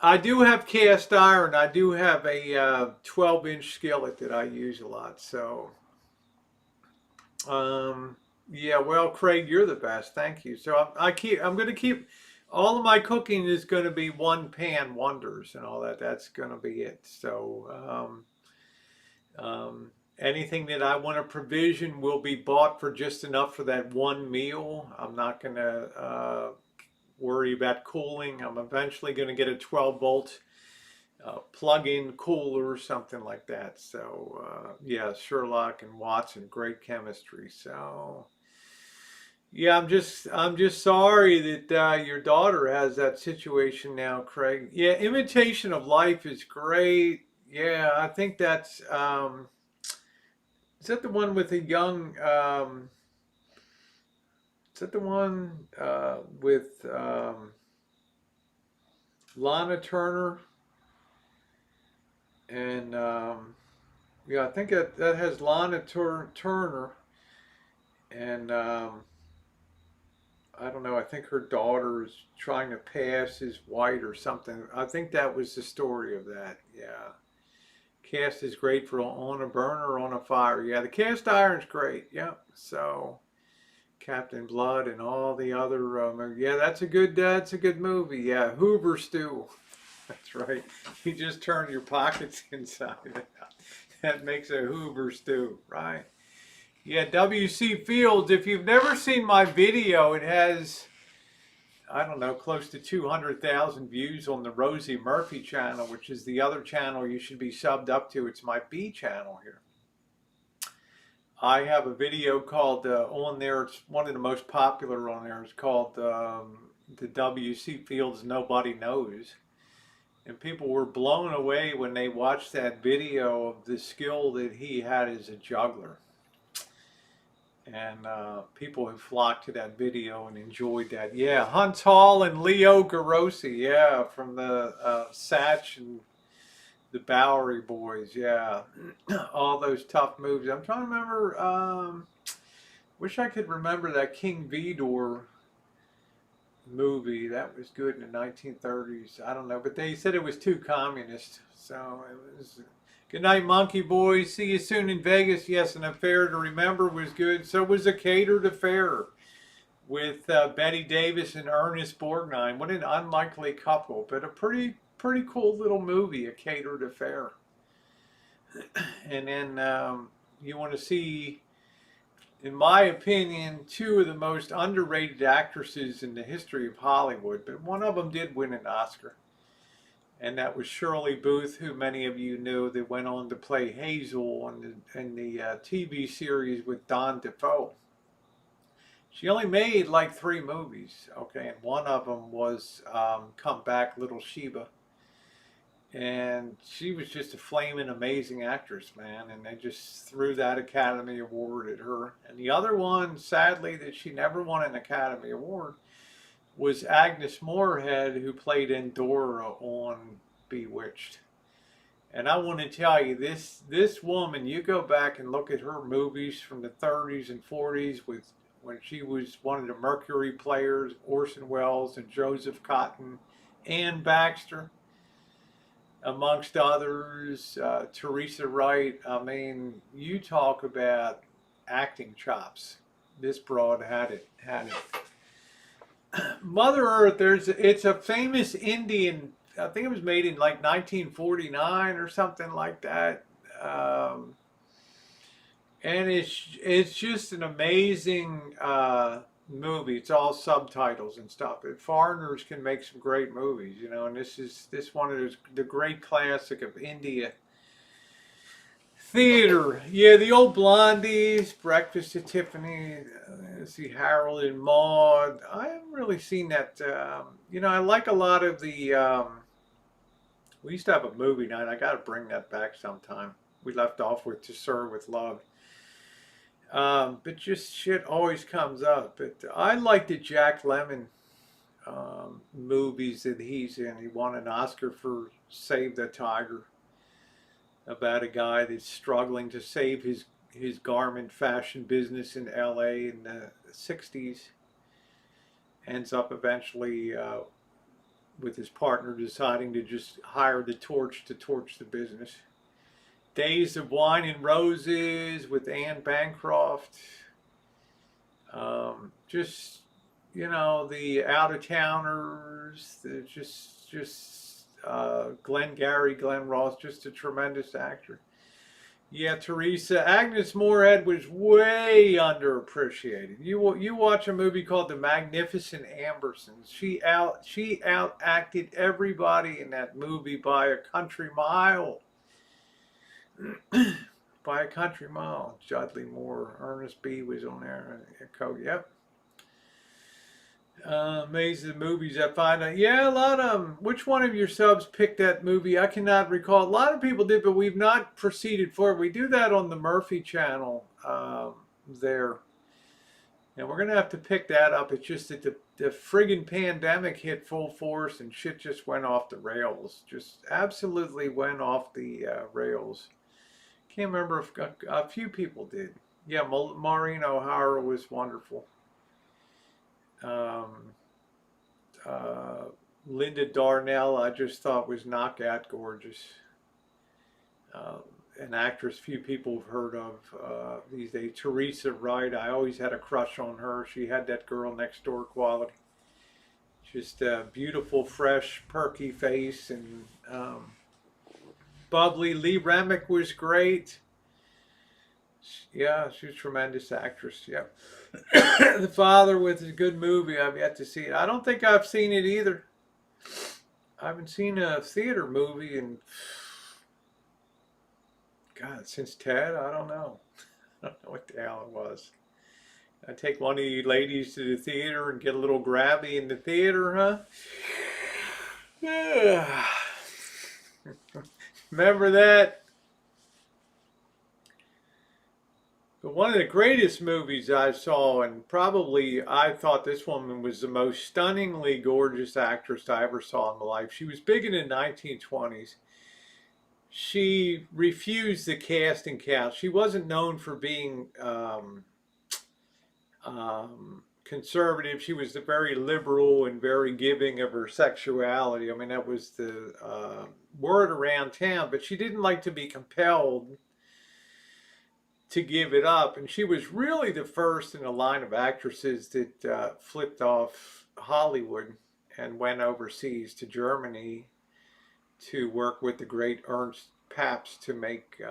I do have cast iron. I do have a 12-inch skillet that I use a lot. So, yeah. Well, Craig, you're the best. Thank you. So I'm going to keep. All of my cooking is going to be one pan wonders and all that. That's going to be it. So, anything that I want to provision will be bought for just enough for that one meal. I'm not going to worry about cooling. I'm eventually going to get a 12-volt plug-in cooler or something like that. So, yeah, Sherlock and Watson, great chemistry. So. Yeah, I'm just sorry that your daughter has that situation now, Craig. Yeah, Imitation of Life is great. Yeah, I think that's is that the one with the young is that the one with Lana Turner and yeah, I think that has Lana Turner and I don't know. I think her daughter is trying to pass as white or something. I think that was the story of that. Yeah. Cast is great for on a burner or on a fire. Yeah, the cast iron's great. Yeah. So Captain Blood and all the other. Yeah, that's a good movie. Yeah, Hoover Stew. That's right. You just turn your pockets inside out. That makes a Hoover Stew, right? Yeah, W.C. Fields, if you've never seen my video, it has, I don't know, close to 200,000 views on the Rosie Murphy channel, which is the other channel you should be subbed up to. It's my B channel here. I have a video called on there, it's one of the most popular on there. It's called the W.C. Fields Nobody Knows. And people were blown away when they watched that video of the skill that he had as a juggler. And people have flocked to that video and enjoyed that. Yeah, Hunt Hall and Leo Garossi, yeah, from the Satch and the Bowery Boys, yeah. All those tough movies. I'm trying to remember, wish I could remember that King Vidor movie. That was good in the 1930s. I don't know, but they said it was too communist. So it was... Good night, Monkey Boys. See you soon in Vegas. Yes, an Affair to Remember was good. So was A Catered Affair with Betty Davis and Ernest Borgnine. What an unlikely couple, but a pretty cool little movie, A Catered Affair. And then you want to see, in my opinion, two of the most underrated actresses in the history of Hollywood, but one of them did win an Oscar. And that was Shirley Booth, who many of you knew, that went on to play Hazel in the TV series with Don DeFoe. She only made like 3 movies, okay, and one of them was Come Back, Little Sheba. And she was just a flaming amazing actress, man, and they just threw that Academy Award at her. And the other one, sadly, that she never won an Academy Award, was Agnes Moorehead, who played Endora on Bewitched. And I want to tell you, this woman, you go back and look at her movies from the 30s and 40s when she was one of the Mercury players, Orson Welles and Joseph Cotton, Ann Baxter, amongst others, Teresa Wright. I mean, you talk about acting chops. This broad had it. Mother Earth, it's a famous Indian, I think it was made in like 1949 or something like that. And it's just an amazing movie. It's all subtitles and stuff. And foreigners can make some great movies, you know. And this one of those the great classic of India theater. Yeah, the old Blondies, Breakfast at Tiffany. Let's see, Harold and Maude. I haven't really seen that. You know, I like a lot of the. We used to have a movie night. I got to bring that back sometime. We left off with To Serve with Love. But just shit always comes up. But I like the Jack Lemmon movies that he's in. He won an Oscar for Save the Tiger, about a guy that's struggling to save his garment fashion business in LA in the 60s. Ends up eventually with his partner deciding to just hire the torch to torch the business. Days of Wine and Roses with Anne Bancroft. Just, you know, the Out of Towners. Just Glenn Ross, just a tremendous actor. Yeah, Teresa. Agnes Moorehead was way underappreciated. You watch a movie called The Magnificent Ambersons. She out acted everybody in that movie by a country mile. By a country mile. Dudley Moore, Ernest B was on there. Yep. Amazing movies I find out. Yeah, a lot of them. Which one of your subs picked that movie? I cannot recall. A lot of people did, but we've not proceeded forward. We do that on the Murphy channel there. And we're going to have to pick that up. It's just that the friggin' pandemic hit full force and shit just went off the rails. Just absolutely went off the rails. Can't remember if a few people did. Yeah, Maureen O'Hara was wonderful. Um, Linda Darnell, I just thought was knockout gorgeous. An actress few people have heard of these days. Teresa Wright, I always had a crush on her. She had that girl next door quality. Just a beautiful, fresh, perky face and bubbly. Lee Remick was great. Yeah, she's a tremendous actress. Yeah. The Father was a good movie. I've yet to see it. I don't think I've seen it either. I haven't seen a theater movie in, God, since Ted. I don't know. I don't know what the hell it was. I take one of you ladies to the theater and get a little grabby in the theater, huh? Yeah. Remember that? But one of the greatest movies I saw, and probably I thought this woman was the most stunningly gorgeous actress I ever saw in my life. She was big in the 1920s. She refused the casting couch. She wasn't known for being conservative. She was very liberal and very giving of her sexuality. I mean, that was the word around town. But she didn't like to be compelled to give it up. And she was really the first in a line of actresses that flipped off Hollywood and went overseas to Germany to work with the great Ernst Pabst to make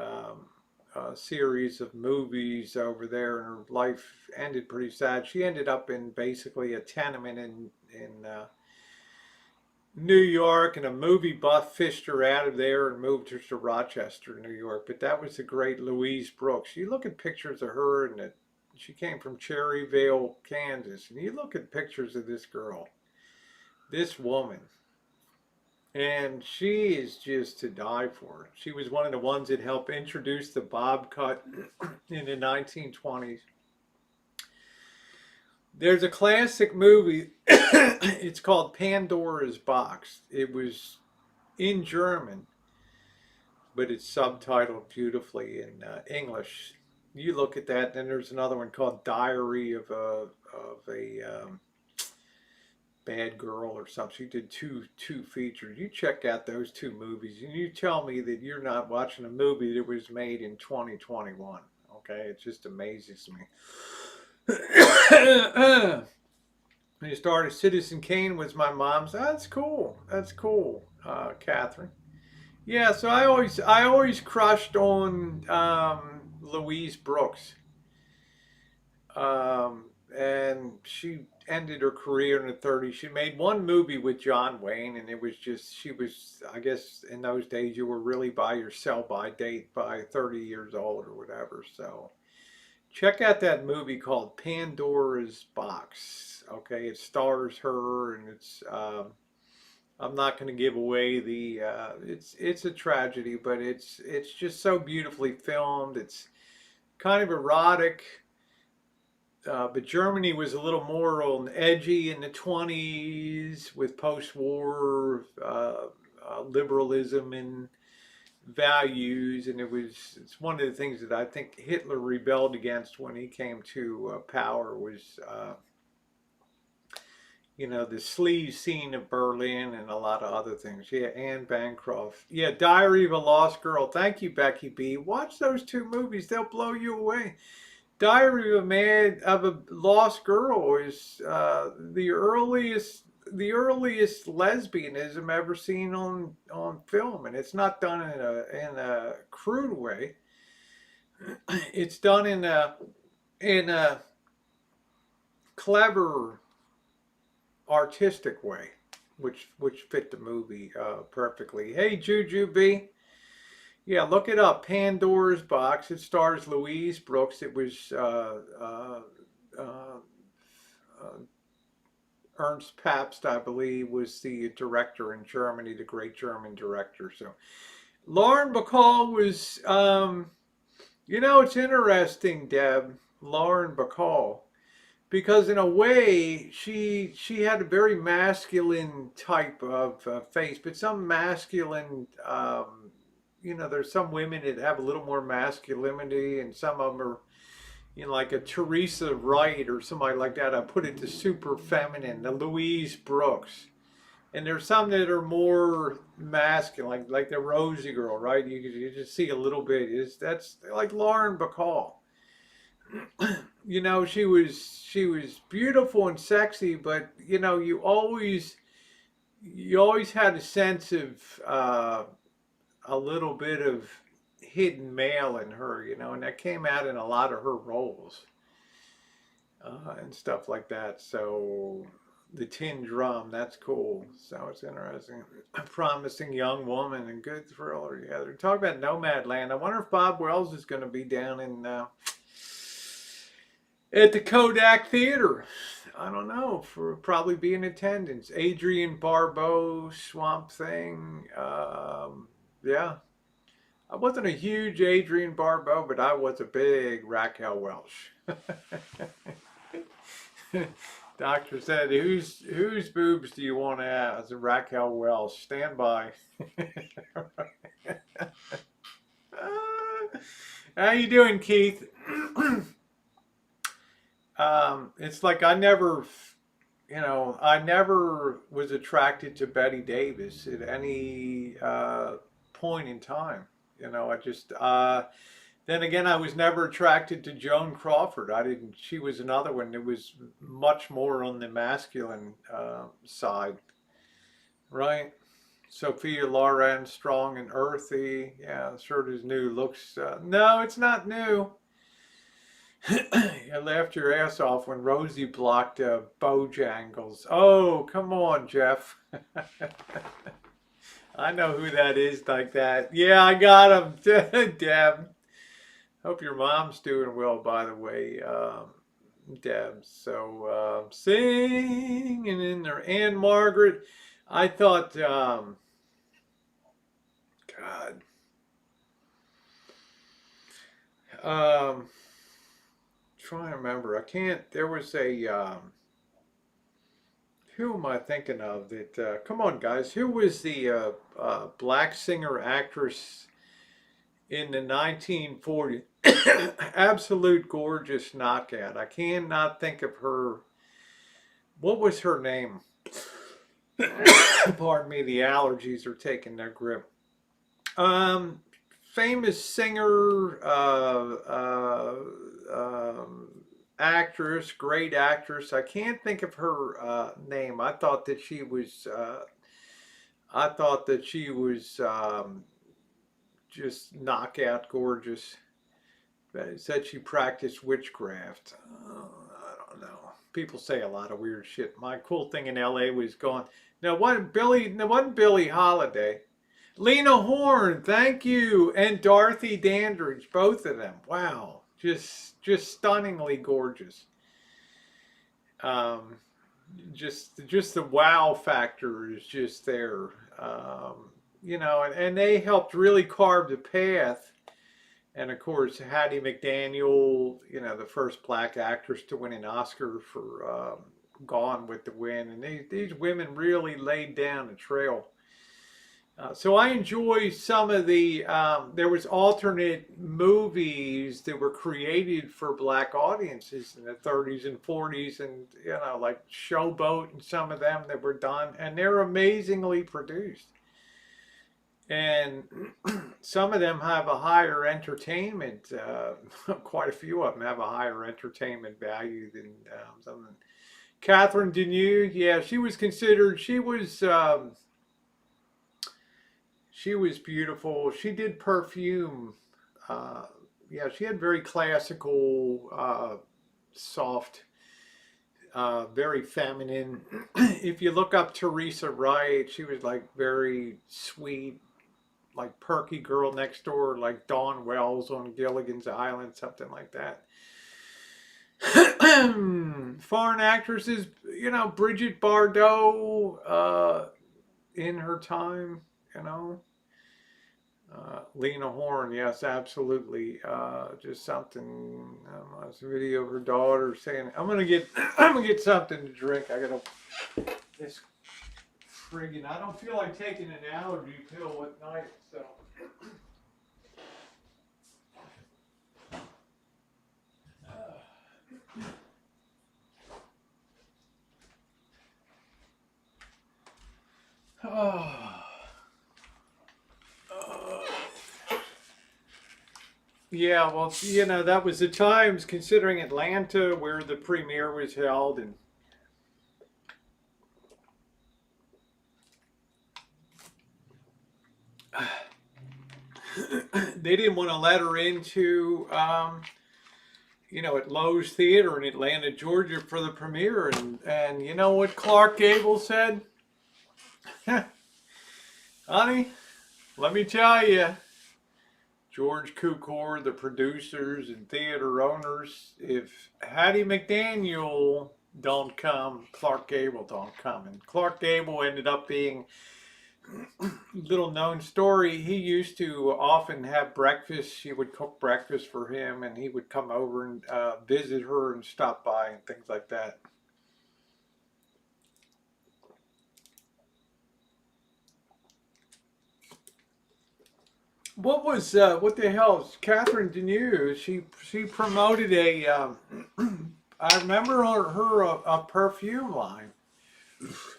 a series of movies over there. And her life ended pretty sad. She ended up in basically a tenement in New York, and a movie buff fished her out of there and moved her to Rochester, New York. But that was the great Louise Brooks. You look at pictures of her, and she came from Cherryvale, Kansas. And you look at pictures of this girl, this woman, and she is just to die for. She was one of the ones that helped introduce the bob cut in the 1920s. There's a classic movie. It's called Pandora's Box. It was in German, but it's subtitled beautifully in English. You look at that. Then there's another one called Diary of a Bad Girl or something. She did two features. You check out those two movies, and you tell me that you're not watching a movie that was made in 2021. Okay, it just amazes me. When you started Citizen Kane was my mom's. That's cool. That's cool, Catherine. Yeah, so I always crushed on Louise Brooks. And she ended her career in the 30s. She made one movie with John Wayne, and it was just, she was, I guess in those days you were really by yourself by date by 30 years old or whatever. So check out that movie called Pandora's Box. Okay, it stars her, and I'm not going to give away the. It's a tragedy, but it's just so beautifully filmed. It's kind of erotic, but Germany was a little more on edgy in the 20s with post-war liberalism and values, and it's one of the things that I think Hitler rebelled against when he came to power was the sleaze scene of Berlin and a lot of other things. Yeah, Anne Bancroft. Yeah, Diary of a Lost Girl. Thank you, Becky B. Watch those two movies; they'll blow you away. Diary of a Lost Girl is the earliest lesbianism ever seen on film, and it's not done in a crude way. It's done in a clever, artistic way, which fit the movie perfectly. Hey, Juju B. Yeah, look it up. Pandora's Box. It stars Louise Brooks. It was uh, Ernst Pabst, I believe, was the director in Germany, the great German director. So Lauren Bacall was, it's interesting, Deb, Lauren Bacall, because in a way she had a very masculine type of face, but some masculine. There's some women that have a little more masculinity, and some of them are, like a Teresa Wright or somebody like that. I put it to super feminine, the Louise Brooks. And there's some that are more masculine, like the Rosie girl, right? You just see a little bit. That's like Lauren Bacall. She was beautiful and sexy, but you always had a sense of a little bit of hidden male in her, and that came out in a lot of her roles and stuff like that. So the Tin Drum, that's cool. So it's interesting. A promising young woman and good thriller. Yeah, they're talking about Nomadland. I wonder if Bob Wells is going to be down in at the Kodak Theater. I don't know, for probably be in attendance. Adrienne Barbeau, Swamp Thing. Yeah. I wasn't a huge Adrienne Barbeau, but I was a big Raquel Welch. Doctor said, whose boobs do you want to have? I said, Raquel Welch. Stand by. How you doing, Keith? It's like I never was attracted to Betty Davis at any point in time. I just, then again, I was never attracted to Joan Crawford. She was another one that was much more on the masculine side, right? Sophia Loren, strong and earthy. Yeah, the shirt is new. Looks, no, it's not new. You laughed your ass off when Rosie blocked Bojangles. Oh, come on, Jeff. I know who that is like that. Yeah, I got him, Deb. Hope your mom's doing well, by the way, Deb. So, singing in there. Anne Margaret. I thought, God. Trying to remember. I can't. There was a. Who am I thinking of? That come on, guys. Who was the black singer actress in the 1940s? Absolute gorgeous knockout. I cannot think of her. What was her name? Pardon me. The allergies are taking their grip. Famous singer, actress, great actress. I can't think of her name. I thought that she was. Just knockout gorgeous. said she practiced witchcraft. I don't know. People say a lot of weird shit. My cool thing in LA was going. Now, what Billy? No, wasn't Billie Holiday? Lena Horne, thank you, and Dorothy Dandridge, both of them. Wow, just stunningly gorgeous. Um, just the wow factor is just there. You know, and they helped really carve the path. And of course, Hattie McDaniel, you know, the first black actress to win an Oscar for Gone with the Wind, and these women really laid down a trail. So I enjoy some of the, there was alternate movies that were created for black audiences in the 30s and 40s, and, you know, like Showboat and some of them that were done, and they're amazingly produced. And some of them have a higher entertainment, quite a few of them have a higher entertainment value than some of them. Catherine Deneuve, yeah, she was considered, she was beautiful. She did Perfume. Yeah, she had very classical, soft, very feminine. If you look up Teresa Wright, she was like very sweet, like perky girl next door, like Dawn Wells on Gilligan's Island, something like that. Foreign actresses, you know, Bridget Bardot, in her time, you know. Lena Horne, yes, absolutely. Just something. I watched a video of her daughter saying, I'm gonna get something to drink. I gotta this friggin'. I don't feel like taking an allergy pill at night, so. Yeah, well, you know, that was the times considering Atlanta where the premiere was held, and they didn't want to let her into, you know, at Lowe's Theater in Atlanta, Georgia for the premiere. And you know what Clark Gable said? Honey, let me tell you, George Cukor, the producers and theater owners, if Hattie McDaniel don't come, Clark Gable don't come. And Clark Gable ended up being, little known story, he used to often have breakfast. She would cook breakfast for him, and he would come over and visit her and stop by and things like that. What the hell? Catherine Deneuve, she promoted a, I remember her a perfume line,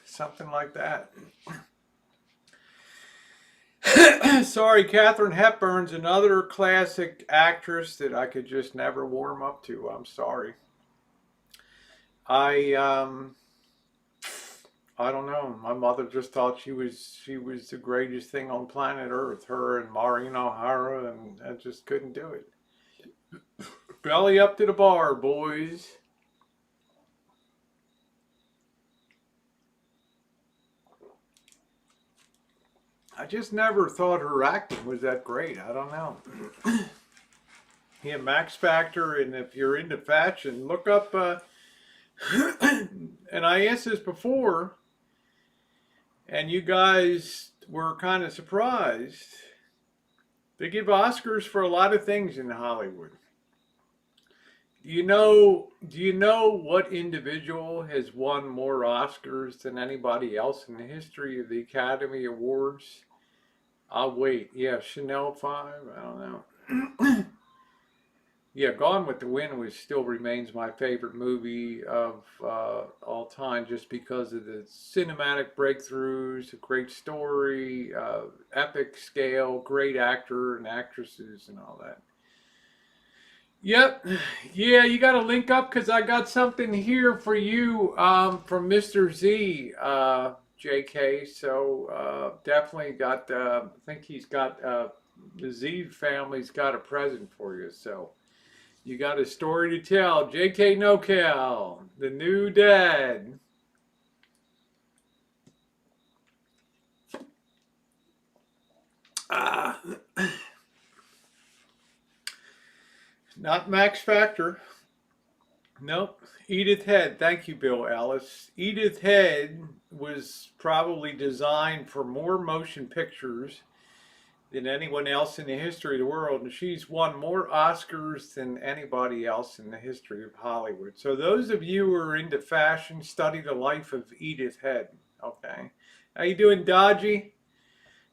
something like that. Sorry, Katharine Hepburn's another classic actress that I could just never warm up to. I'm sorry. I I don't know. My mother just thought she was the greatest thing on planet Earth. Her and Maureen O'Hara, and I just couldn't do it. Belly up to the bar, boys. I just never thought her acting was that great. I don't know. Yeah, Max Factor, and if you're into fashion, look up. And I asked this before, and you guys were kind of surprised. They give Oscars for a lot of things in Hollywood. Do you know what individual has won more Oscars than anybody else in the history of the Academy Awards? I'll wait. Yeah, Chanel 5. I don't know. Yeah, Gone with the Wind still remains my favorite movie of all time, just because of the cinematic breakthroughs, a great story, epic scale, great actor and actresses, and all that. Yep. Yeah, you got to link up because I got something here for you from Mr. Z, JK. So definitely got, I think he's got, the Z family's got a present for you. So You got a story to tell. J.K. NoCal, the new dad. Ah, not Max Factor. Nope. Edith Head. Thank you, Bill Ellis. Edith Head was probably designed for more motion pictures than anyone else in the history of the world, and she's won more Oscars than anybody else in the history of Hollywood. So those of you who are into fashion, study the life of Edith Head. Okay. How you doing, Dodgy?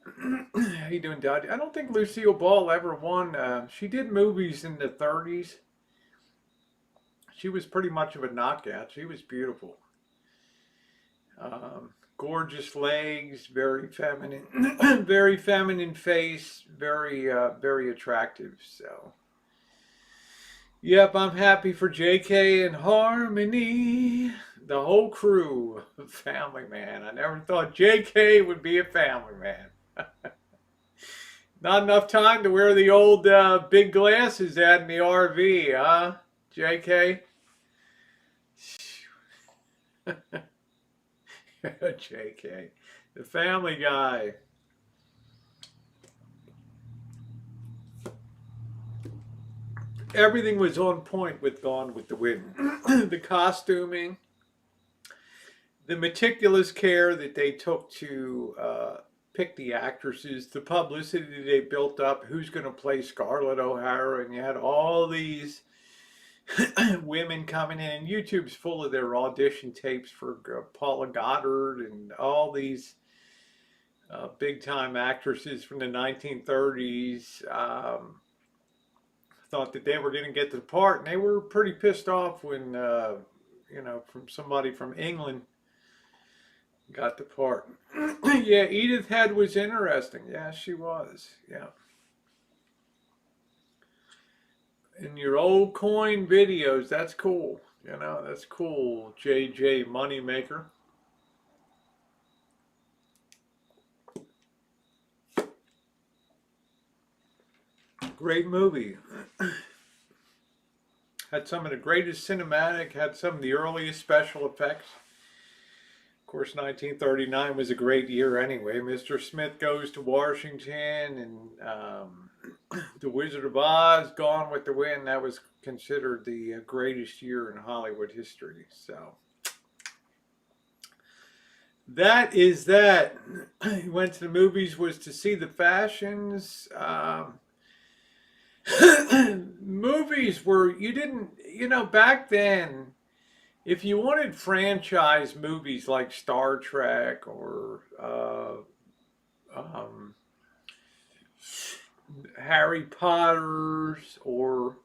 How you doing, Dodgy? I don't think Lucille Ball ever won. She did movies in the 30s. She was pretty much of a knockout. She was beautiful. Gorgeous legs, very feminine, very feminine face, very attractive. So, yep, I'm happy for JK and Harmony, the whole crew of Family Man. I never thought JK would be a family man. Not enough time to wear the old big glasses out in the RV, huh, JK? JK, the Family Guy. Everything was on point with Gone with the Wind. The costuming, the meticulous care that they took to pick the actresses, the publicity they built up, who's going to play Scarlett O'Hara, and you had all these women coming in. YouTube's full of their audition tapes for Paula Goddard and all these big time actresses from the 1930s. Thought that they were going to get the part, and they were pretty pissed off when from somebody from England got the part. Yeah, Edith Head was interesting. Yeah, she was. Yeah. In your old coin videos, that's cool. That's cool, JJ Moneymaker. Great movie. Had some of the greatest cinematic, had some of the earliest special effects. Of course, 1939 was a great year anyway. Mr. Smith Goes to Washington, and The Wizard of Oz, Gone with the Wind, that was considered the greatest year in Hollywood history. So that is that. He went to the movies, was to see the fashions. Movies were, you didn't, back then, if you wanted franchise movies like Star Trek or Harry Potter's or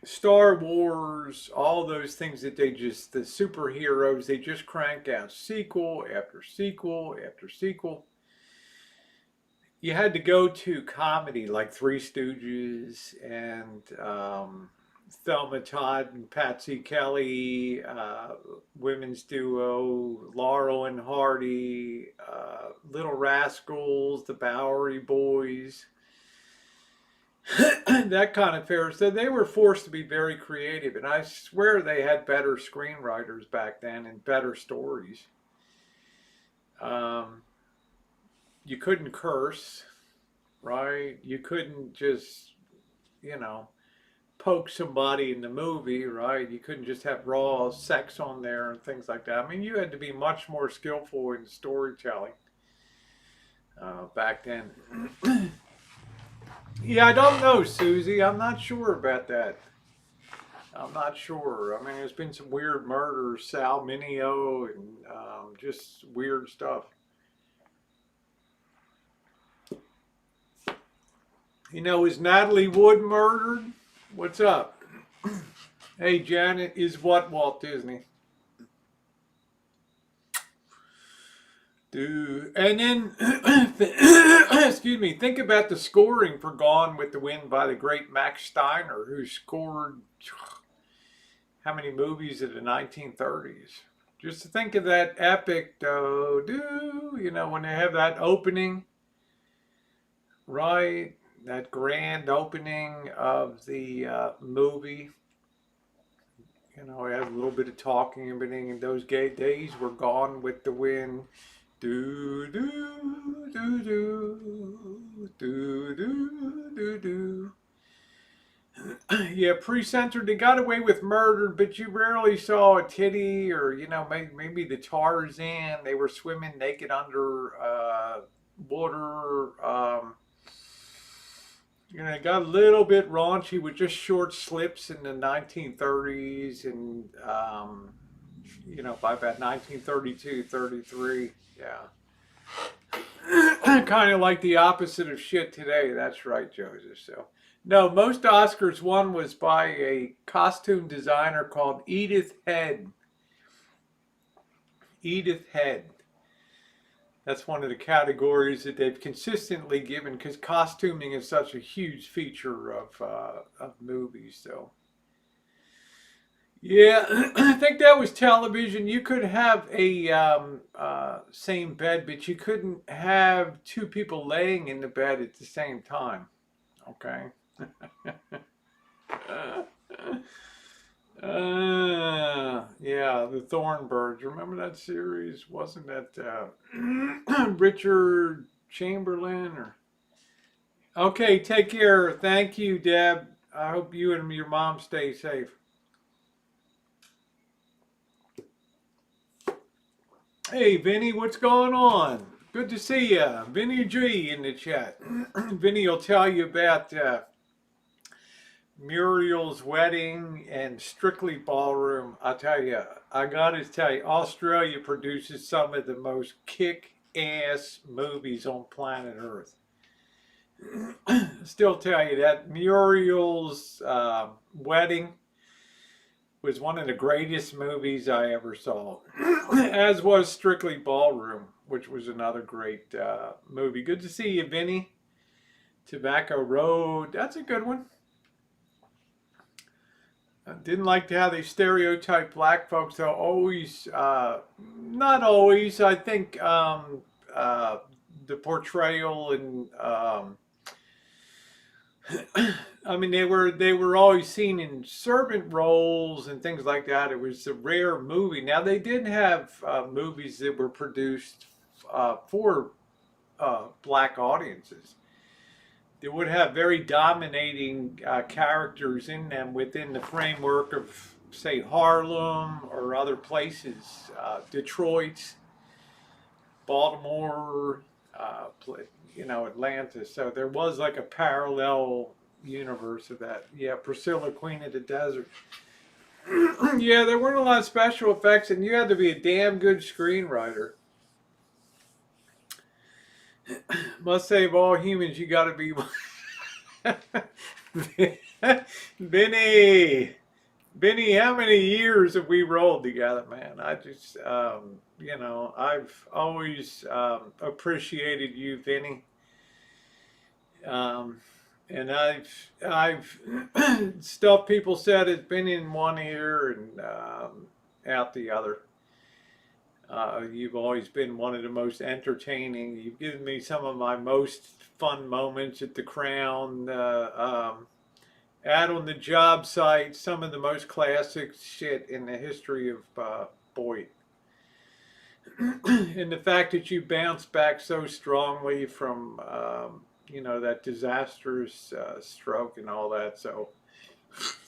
Star Wars, all those things that the superheroes, they just crank out sequel after sequel after sequel. You had to go to comedy like Three Stooges and Thelma Todd and Patsy Kelly, women's duo, Laurel and Hardy, Little Rascals, the Bowery Boys, that kind of fare. So they were forced to be very creative, and I swear they had better screenwriters back then and better stories. You couldn't curse, right? You couldn't just, poke somebody in the movie, right? You couldn't just have raw sex on there and things like that. I mean, you had to be much more skillful in storytelling back then. Yeah, I don't know, Susie. I'm not sure about that. I'm not sure. I mean, there's been some weird murders, Sal Mineo, and just weird stuff. Is Natalie Wood murdered? What's up? Hey, Janet, is what Walt Disney? Dude. And then, excuse me, think about the scoring for Gone with the Wind by the great Max Steiner, who scored how many movies in the 1930s? Just to think of that epic, when they have that opening, right? that grand opening of the movie. You know, I had a little bit of talking and everything, and those gay days were gone with the wind. Do do do do do do do do. Yeah, pre-censored. They got away with murder, but you rarely saw a titty or, you know, maybe the Tarzan. They were swimming naked under water. You know, it got a little bit raunchy with just short slips in the 1930s and, you know, by about 1932, 33. Yeah. Kind of like the opposite of shit today. That's right, Joseph. So, no, most Oscars won was by a costume designer called Edith Head. Edith Head. That's one of the categories that they've consistently given because costuming is such a huge feature of movies. So, yeah, I think that was television. You could have a same bed, but you couldn't have two people laying in the bed at the same time. Okay. Yeah, the Thornbirds. Remember that series? Wasn't that Richard Chamberlain? Or okay, take care. Thank you, Deb. I hope you and your mom stay safe. Hey, Vinny, what's going on? Good to see you. Vinny G in the chat. Vinny will tell you about Muriel's wedding and Strictly Ballroom. I tell you, I gotta tell you, Australia produces some of the most kick-ass movies on planet Earth. Still tell you that Muriel's wedding was one of the greatest movies I ever saw, as was Strictly Ballroom, which was another great movie. Good to see you, Vinny. Tobacco Road, that's a good one. I didn't like how they stereotype black folks. They'll always, not always. I think the portrayal and I mean they were always seen in servant roles and things like that. It was a rare movie. Now they did have movies that were produced for black audiences. They would have very dominating characters in them within the framework of, say, Harlem or other places, Detroit, Baltimore, you know, Atlanta. So there was like a parallel universe of that. Yeah, Priscilla, Queen of the Desert. Yeah, there weren't a lot of special effects, and you had to be a damn good screenwriter. Must save all humans. You got to be. Benny, how many years have we rolled together, man? I just, you know, I've always appreciated you, Benny. And I've stuff people said has been in one ear and out the other. You've always been one of the most entertaining. You've given me some of my most fun moments at the Crown, out on the job site, some of the most classic shit in the history of Boyd. And the fact that you bounced back so strongly from, you know, that disastrous stroke and all that. So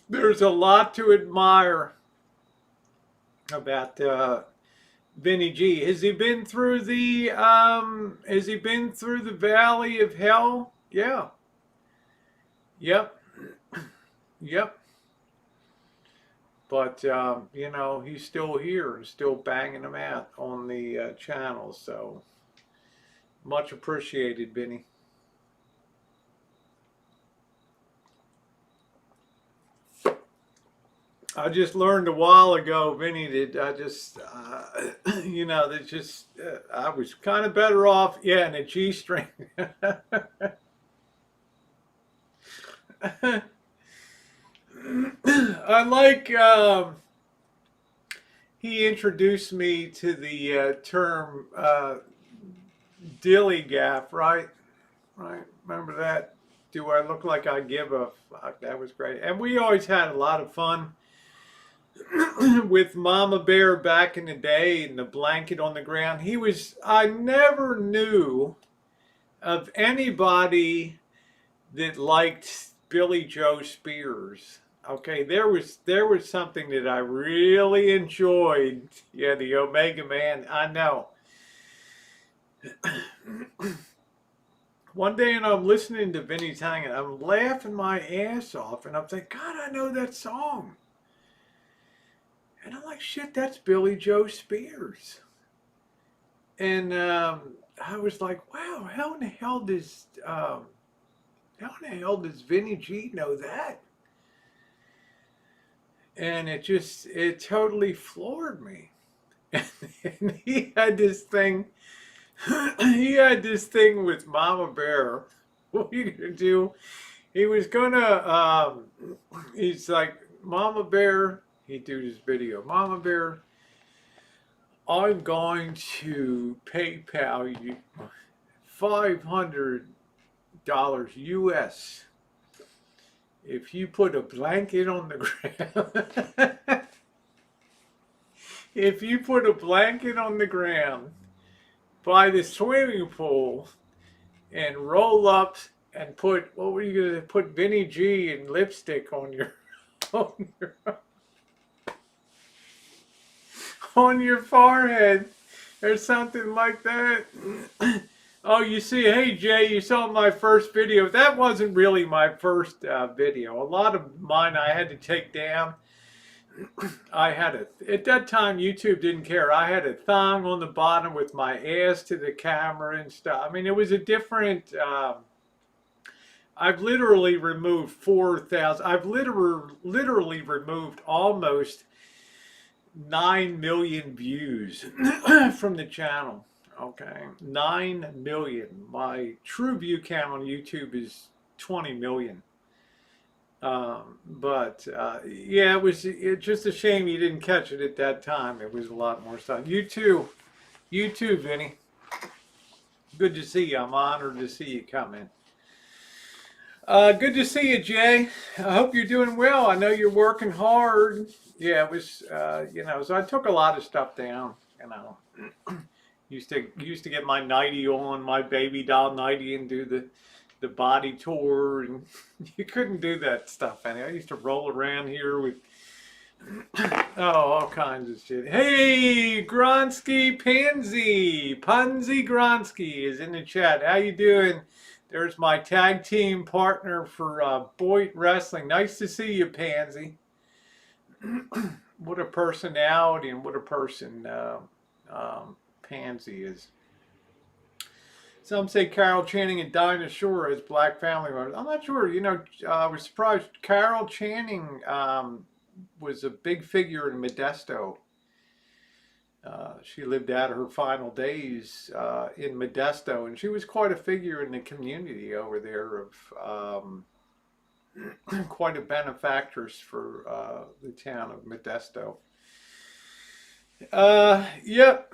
there's a lot to admire about Vinny G. Has he been through the valley of hell? Yeah. Yep. Yep. But you know, he's still here and still banging them out on the channel. So much appreciated, Vinny. I just learned a while ago, Vinny, that I just, you know, that just, I was kind of better off, yeah, in a G string. I like, he introduced me to the term dilly gaff, right? Right, remember that? Do I look like I give a fuck? That was great. And we always had a lot of fun with Mama Bear back in the day and the blanket on the ground. I never knew of anybody that liked Billy Joe Spears. Okay, there was something that I really enjoyed. Yeah, the Omega Man. I know. One day, and I'm listening to Vinny Tang, and I'm laughing my ass off, and I'm thinking, God, I know that song. And I'm like, shit, that's Billy Joe Spears. And I was like, wow, how in the hell does Vinny G know that? And it totally floored me. And he had this thing with Mama Bear. What are you gonna do? He was gonna he's like, Mama Bear, he'd do this video. Mama Bear, I'm going to PayPal you $500 US if you put a blanket on the ground. If you put a blanket on the ground by the swimming pool and roll up and put, what were you gonna put, Vinny G and lipstick on your on your forehead or something like that. Oh, you see, hey Jay, you saw my first video. That wasn't really my first video. A lot of mine I had to take down. At that time, YouTube didn't care. I had a thong on the bottom with my ass to the camera and stuff. I mean, it was a different, I've literally removed 4,000, I've literally removed almost 9 million views from the channel. Okay, 9 million. My true view count on YouTube is 20 million. Yeah, it's just a shame you didn't catch it at that time. It was a lot more stuff. You too, Vinny. Good to see you. I'm honored to see you come in. Good to see you, Jay. I hope you're doing well. I know you're working hard. Yeah, it was, so I took a lot of stuff down, Used to get my nightie on, my baby doll nightie, and do the body tour, and you couldn't do that stuff anymore. I used to roll around here with all kinds of shit. Hey, Gronsky Punzi Gronsky is in the chat. How you doing? There's my tag team partner for Boyd Wrestling. Nice to see you, Pansy. What a personality and what a person Pansy is. Some say Carol Channing and Dinah Shore as Black family members. I'm not sure. I was surprised. Carol Channing was a big figure in Modesto. She lived out her final days in Modesto, and she was quite a figure in the community over there, of quite a benefactress for the town of Modesto. Yep.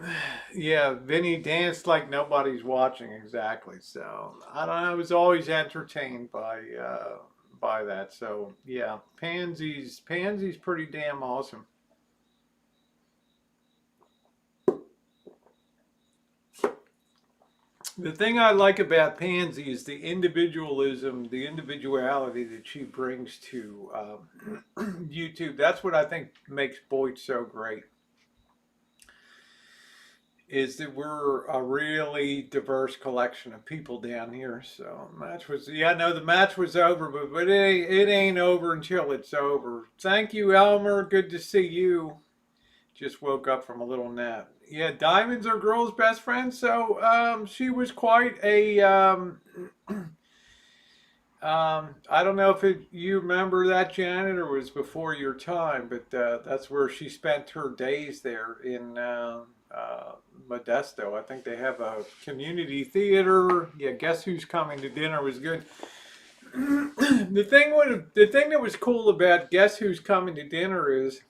Yeah, Vinny danced like nobody's watching, exactly. So, I don't know, I was always entertained by that. So, yeah, Pansy's pretty damn awesome. The thing I like about Pansy is the individualism, the individuality that she brings to YouTube. That's what I think makes Boyd so great. Is that we're a really diverse collection of people down here. So the match was over, but it ain't over until it's over. Thank you, Elmer. Good to see you. Just woke up from a little nap. Yeah, Diamond's our girl's best friend. So she was quite a I don't know if you remember that, Janet, or was before your time, but that's where she spent her days there in Modesto. I think they have a community theater. Yeah, Guess Who's Coming to Dinner was good. The thing that was cool about Guess Who's Coming to Dinner is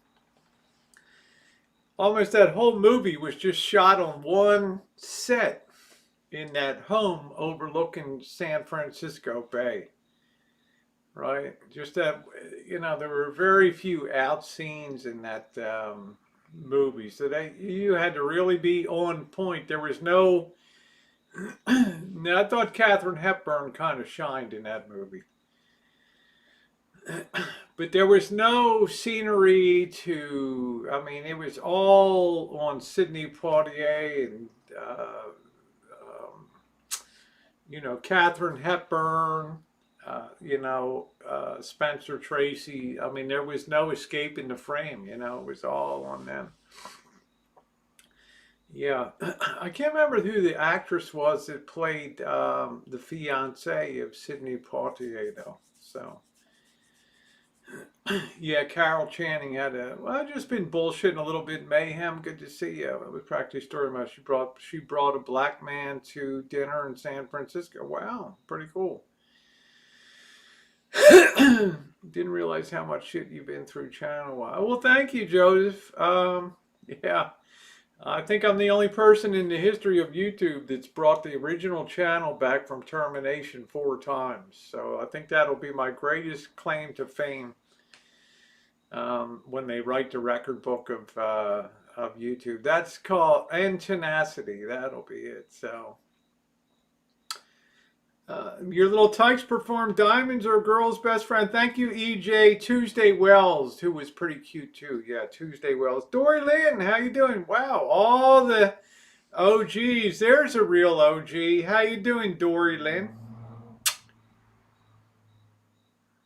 almost that whole movie was just shot on one set in that home overlooking San Francisco Bay. right? Just that, there were very few out scenes in that movie, so that you had to really be on point. There was no. Now, I thought Katharine Hepburn kind of shined in that movie, but there was no scenery to. I mean, it was all on Sidney Poitier and. Um, Katharine Hepburn, Spencer Tracy. I mean, there was no escape in the frame, it was all on them. Yeah, I can't remember who the actress was that played the fiance of Sidney Poitier, though. So, yeah, Carol Channing had just been bullshitting a little bit. Mayhem, good to see you. It was practically story about she brought a black man to dinner in San Francisco. Wow, pretty cool. Didn't realize how much shit you've been through channel wise. Well, thank you, Joseph. Yeah, I think I'm the only person in the history of YouTube that's brought the original channel back from termination 4 times. So I think that'll be my greatest claim to fame when they write the record book of YouTube. That's called and tenacity. That'll be it. So. Your little tykes performed Diamonds Are a Girl's Best Friend. Thank you, EJ Tuesday Wells, who was pretty cute too. Yeah, Tuesday Wells. Dory Lynn, how you doing? Wow, all the OGs. There's a real OG. How you doing, Dory Lynn?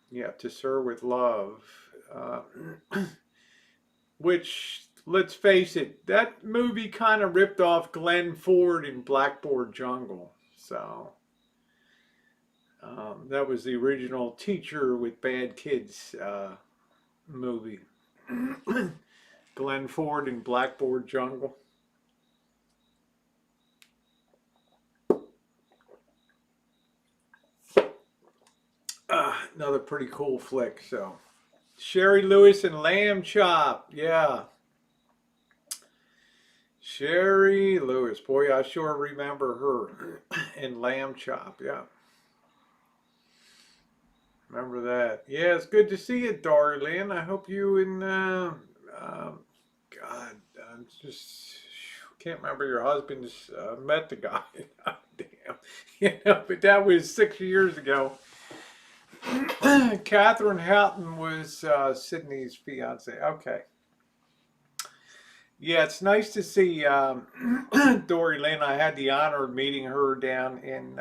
Yeah, To Sir with Love. Which, let's face it, that movie kind of ripped off Glenn Ford in Blackboard Jungle. So... that was the original Teacher with Bad Kids movie. Glenn Ford in Blackboard Jungle. Another pretty cool flick. So, Sherry Lewis and Lamb Chop. Yeah. Sherry Lewis. Boy, I sure remember her in Lamb Chop. Yeah. Remember that. Yeah, it's good to see you, Darlene. I hope you and, God, I just can't remember your husband's met the guy. Damn. But that was 6 years ago. Catherine Houghton was Sydney's fiance. Okay. Yeah, it's nice to see Dory Lynn. I had the honor of meeting her down in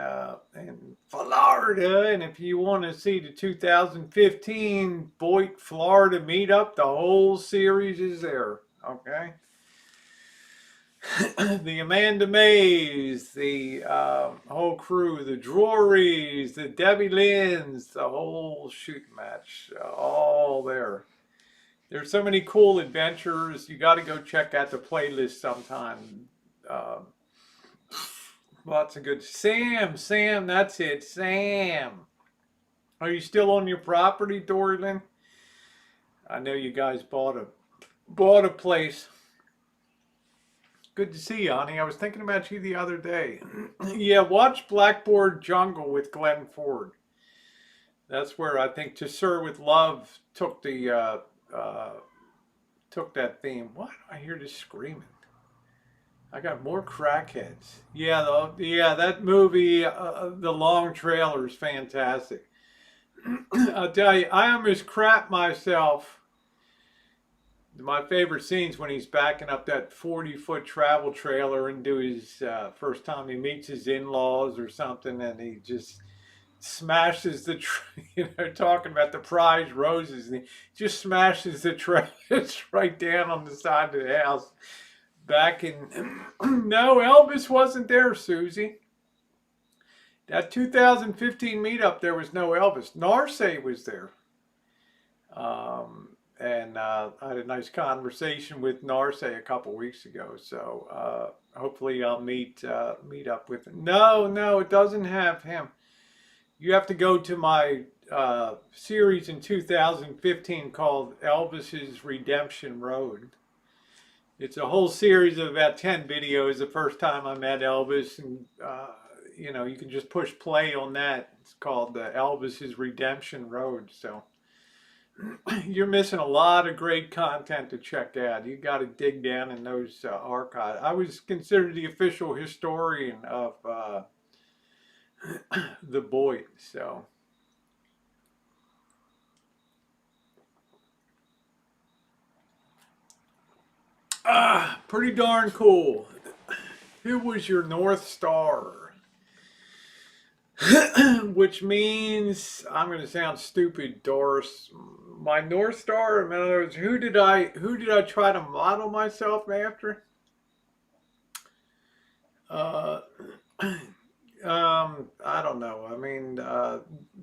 Florida. And if you want to see the 2015 Boyd, Florida meetup, the whole series is there. Okay. The Amanda Mays, the whole crew, the Drorys, the Debbie Lynns, the whole shooting match, all there. There's so many cool adventures. You got to go check out the playlist sometime. Lots of good. Sam, that's it. Sam. Are you still on your property, Dorlin? I know you guys bought a place. Good to see you, honey. I was thinking about you the other day. Yeah, watch Blackboard Jungle with Glenn Ford. That's where I think To Sir with Love took that theme. Why do I hear this screaming? I got more crackheads. Yeah, that movie, The Long Trailer, is fantastic. I'll tell you, I almost crap myself. My favorite scene's when he's backing up that 40-foot travel trailer into his first time he meets his in-laws or something, and he just smashes the talking about the prize roses, and he just smashes the trays right down on the side of the house. Back in no, Elvis wasn't there, Susie. That 2015 meetup, there was no Elvis. Narce was there, and I had a nice conversation with Narce a couple weeks ago. So hopefully I'll meet up with him. No, it doesn't have him. You have to go to my series in 2015 called Elvis's Redemption Road. It's a whole series of about 10 videos. The first time I met Elvis, and you know, you can just push play on that. It's called Elvis's Redemption Road. So you're missing a lot of great content to check out. You got to dig down in those archives. I was considered the official historian of the Boyd. So pretty darn cool. Who was your North Star? Which means, I'm going to sound stupid, Doris. My North Star, in other words, who did I try to model myself after? Uh, I don't know. I mean,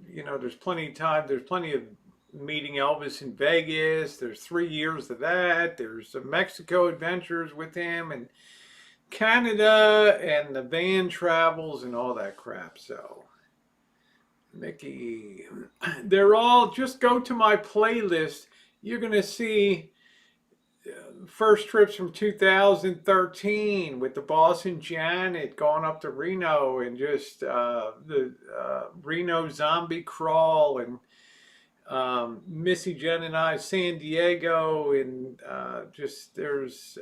you know, there's plenty of time. There's plenty of meeting Elvis in Vegas. There's 3 years of that. There's some Mexico adventures with him and Canada and the van travels and all that crap. So, Mickey, they're all, just go to my playlist. You're going to see first trips from 2013 with the boss and Janet going up to Reno and just the Reno zombie crawl and Missy, Jen, and I, San Diego, and just there's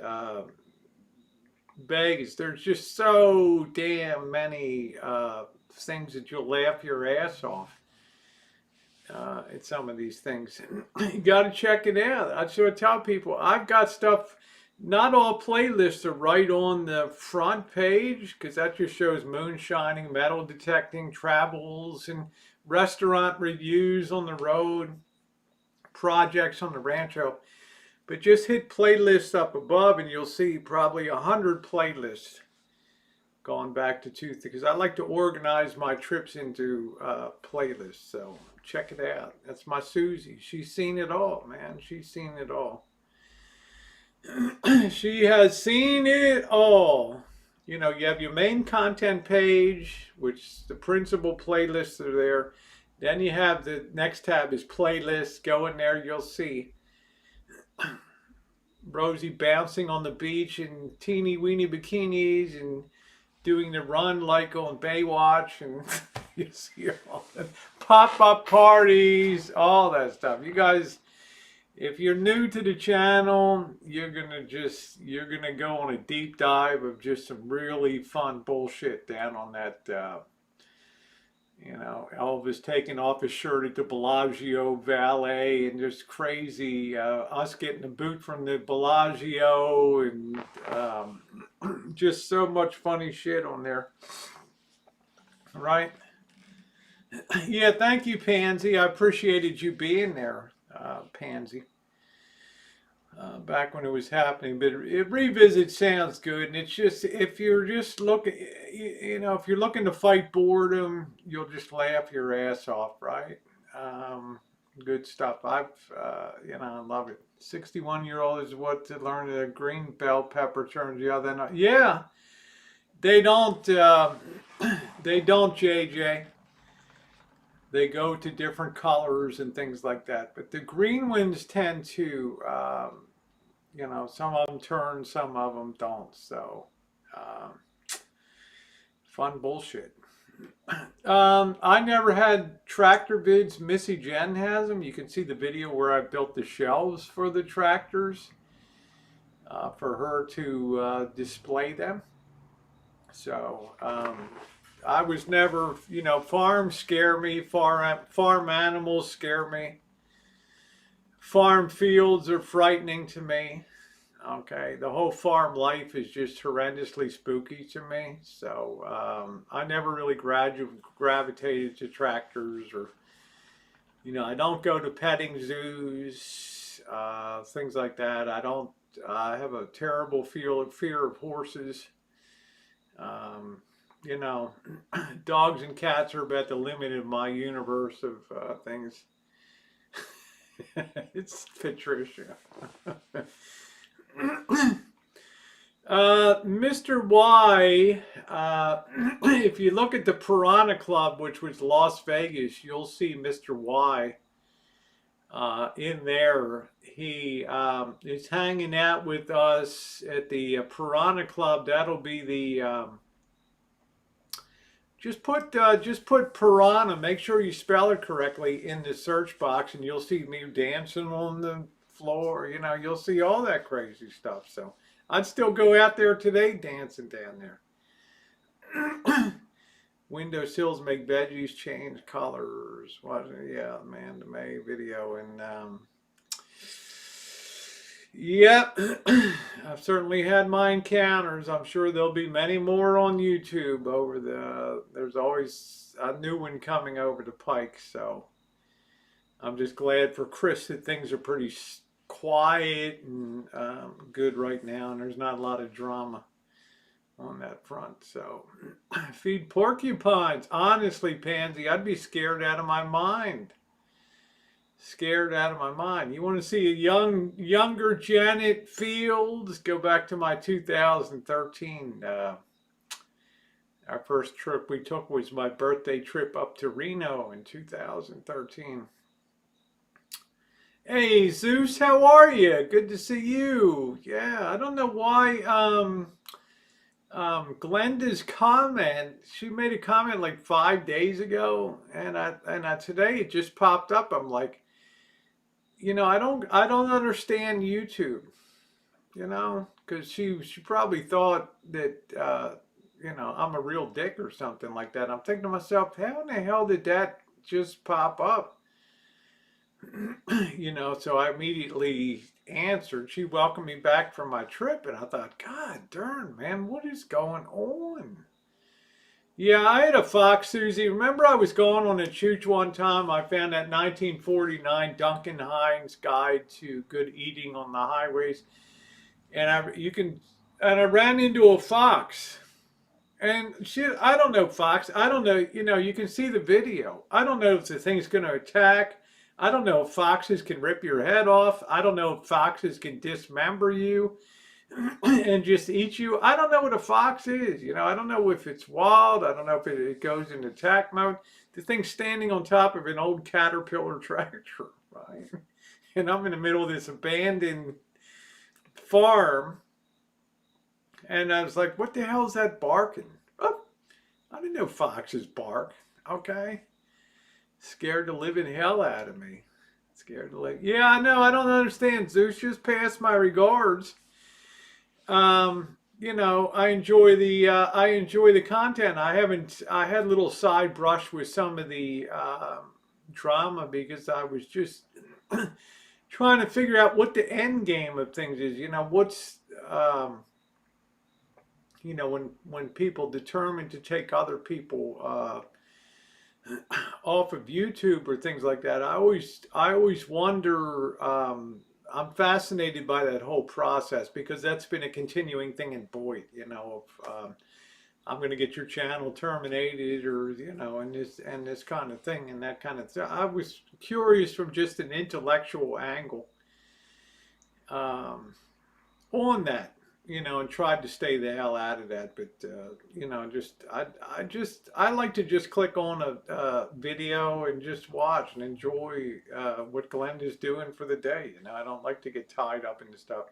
Vegas. There's just so damn many things that you'll laugh your ass off at some of these things. You got to check it out. I should tell people I've got stuff. Not all playlists are right on the front page because that just shows moonshining, metal detecting, travels, and restaurant reviews on the road, projects on the rancho. But just hit playlists up above and you'll see probably 100 playlists going back to because I like to organize my trips into playlists. So check it out. That's my Susie. She's seen it all, man. She's seen it all. She has seen it all. You know, you have your main content page, which the principal playlists are there. Then you have the next tab is playlists. Go in there, you'll see Rosie bouncing on the beach in teeny weeny bikinis and doing the run like on Baywatch, and you see all the pop-up parties, all that stuff. You guys, if you're new to the channel, you're gonna go on a deep dive of just some really fun bullshit down on that. You know, Elvis taking off his shirt at the Bellagio Valet and just crazy, us getting a boot from the Bellagio and just so much funny shit on there. Right? Yeah, thank you, Pansy. I appreciated you being there, Pansy. Back when it was happening, but revisit sounds good, and it's just, if you're just looking, you know, if you're looking to fight boredom, you'll just laugh your ass off, right? Good stuff. You know, I love it. 61-year-old is what to learn a green bell pepper turns the other night. Yeah, they don't, JJ. They go to different colors and things like that. But the green ones tend to, you know, some of them turn, some of them don't. So, fun bullshit. I never had tractor vids. Missy Jen has them. You can see the video where I built the shelves for the tractors for her to display them. So, I was never, you know, farms scare me, farm animals scare me. Farm fields are frightening to me. Okay, the whole farm life is just horrendously spooky to me. So I never really gravitated to tractors, or, you know, I don't go to petting zoos, things like that. I have a terrible fear of horses. You know, dogs and cats are about the limit of my universe of things. It's Patricia. Mr. Y, if you look at the Piranha Club, which was Las Vegas, you'll see Mr. Y in there. He is hanging out with us at the Piranha Club. That'll be the just put piranha. Make sure you spell it correctly in the search box, and you'll see me dancing on the floor. You know, you'll see all that crazy stuff. So I'd still go out there today dancing down there. Windowsills make veggies change colors. What? Yeah, Amanda May video and yep. I've certainly had my encounters. I'm sure there'll be many more on YouTube over there's always a new one coming over the pike. So I'm just glad for Chris that things are pretty quiet and good right now, and there's not a lot of drama on that front. So feed porcupines. Honestly, Pansy, I'd be scared out of my mind. Scared out of my mind. You want to see a younger Janet Fields? Go back to my 2013. Our first trip we took was my birthday trip up to Reno in 2013. Hey Zeus, how are you? Good to see you. Yeah, I don't know why Glenda's comment, she made a comment like 5 days ago, and I today it just popped up. I'm like, you know, I don't understand YouTube, you know, because she probably thought that you know, I'm a real dick or something like that. I'm thinking to myself, how in the hell did that just pop up? You know, so I immediately answered. She welcomed me back from my trip, and I thought, God darn, man, what is going on? Yeah, I had a fox, Susie. Remember I was going on a chooch one time. I found that 1949 Duncan Hines Guide to Good Eating on the Highways. And I ran into a fox. And I don't know, fox. I don't know, you know, you can see the video. I don't know if the thing's going to attack. I don't know if foxes can rip your head off. I don't know if foxes can dismember you and just eat you. I don't know what a fox is. You know, I don't know if it's wild. I don't know if it goes in attack mode. The thing's standing on top of an old Caterpillar tractor, right? And I'm in the middle of this abandoned farm. And I was like, what the hell is that barking? Oh, I didn't know foxes bark. Okay. Scared the living hell out of me. Scared to live. Yeah, I know. I don't understand. Zeus, just pass my regards. You know, I enjoy the content. I had a little side brush with some of the drama because I was just trying to figure out what the end game of things is. You know, what's you know, when people determine to take other people off of YouTube or things like that, I always wonder. I'm fascinated by that whole process because that's been a continuing thing in Boyd. You know, I'm going to get your channel terminated, or you know, and this kind of thing and that kind of thing. I was curious from just an intellectual angle on that, you know, and tried to stay the hell out of that. But you know, I like to just click on a video and just watch and enjoy what Glenda's doing for the day. You know, I don't like to get tied up into stuff.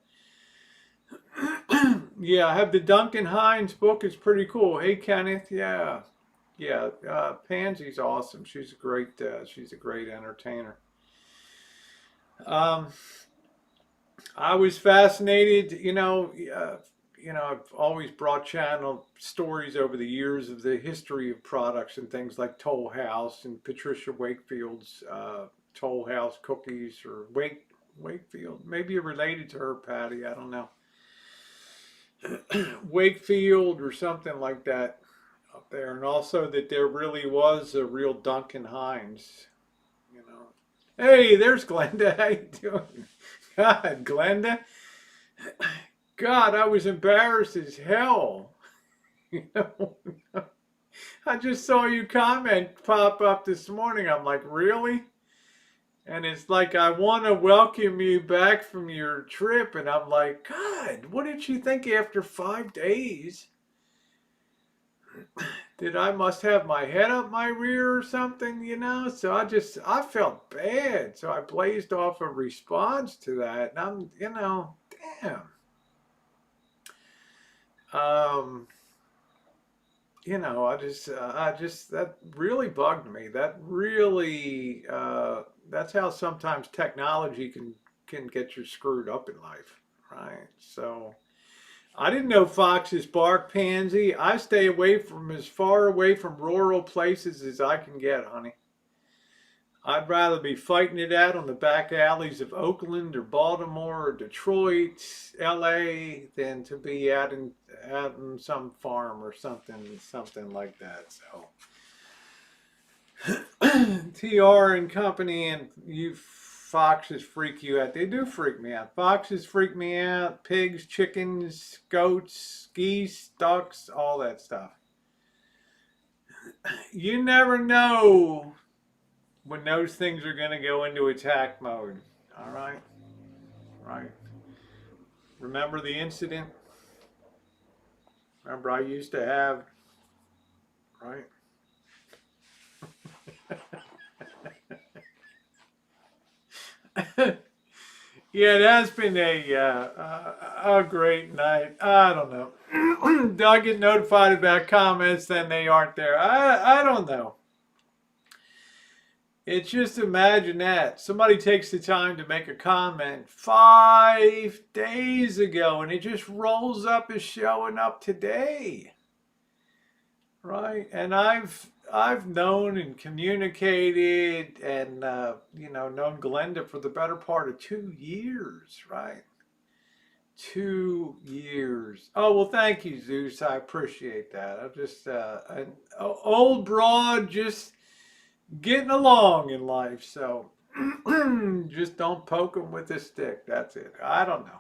Yeah, I have the Duncan Hines book. It's pretty cool. Hey, Kenneth. Yeah, yeah. Pansy's awesome. She's a great entertainer. I was fascinated. You know, I've always brought channel stories over the years of the history of products and things like Toll House and Patricia Wakefield's Toll House cookies, or Wakefield. Maybe you're related to her, Patty. I don't know. Wakefield or something like that up there, and also that there really was a real Duncan Hines. You know. Hey, there's Glenda. How you doing? God, Glenda. God, I was embarrassed as hell. You know, I just saw you comment pop up this morning. I'm like, really? And it's like, I want to welcome you back from your trip. And I'm like, God, what did she think after 5 days? That I must have my head up my rear or something, you know? So I felt bad. So I blazed off a response to that. And I'm, you know, damn. you know, that really bugged me. That really, that's how sometimes technology can get you screwed up in life, right? So I didn't know foxes bark, Pansy. I stay away from as far away from rural places as I can get, honey. I'd rather be fighting it out on the back alleys of Oakland or Baltimore or Detroit, LA, than to be out in some farm or something like that. So TR and company and you foxes freak you out. They do freak me out. Foxes freak me out. Pigs, chickens, goats, geese, ducks, all that stuff. You never know when those things are going to go into attack mode. All right, right. Remember the incident? Remember I used to have, right? Yeah, it has been a great night. I don't know. Do I get notified about comments then they aren't there? I don't know. It's just imagine that somebody takes the time to make a comment 5 days ago and it just rolls up as showing up today, right? And I've known and communicated and known Glenda for the better part of 2 years, right? 2 years. Oh well, thank you, Zeus. I appreciate that. I'm just an old broad, just getting along in life. So just don't poke them with a stick. That's it. I don't know.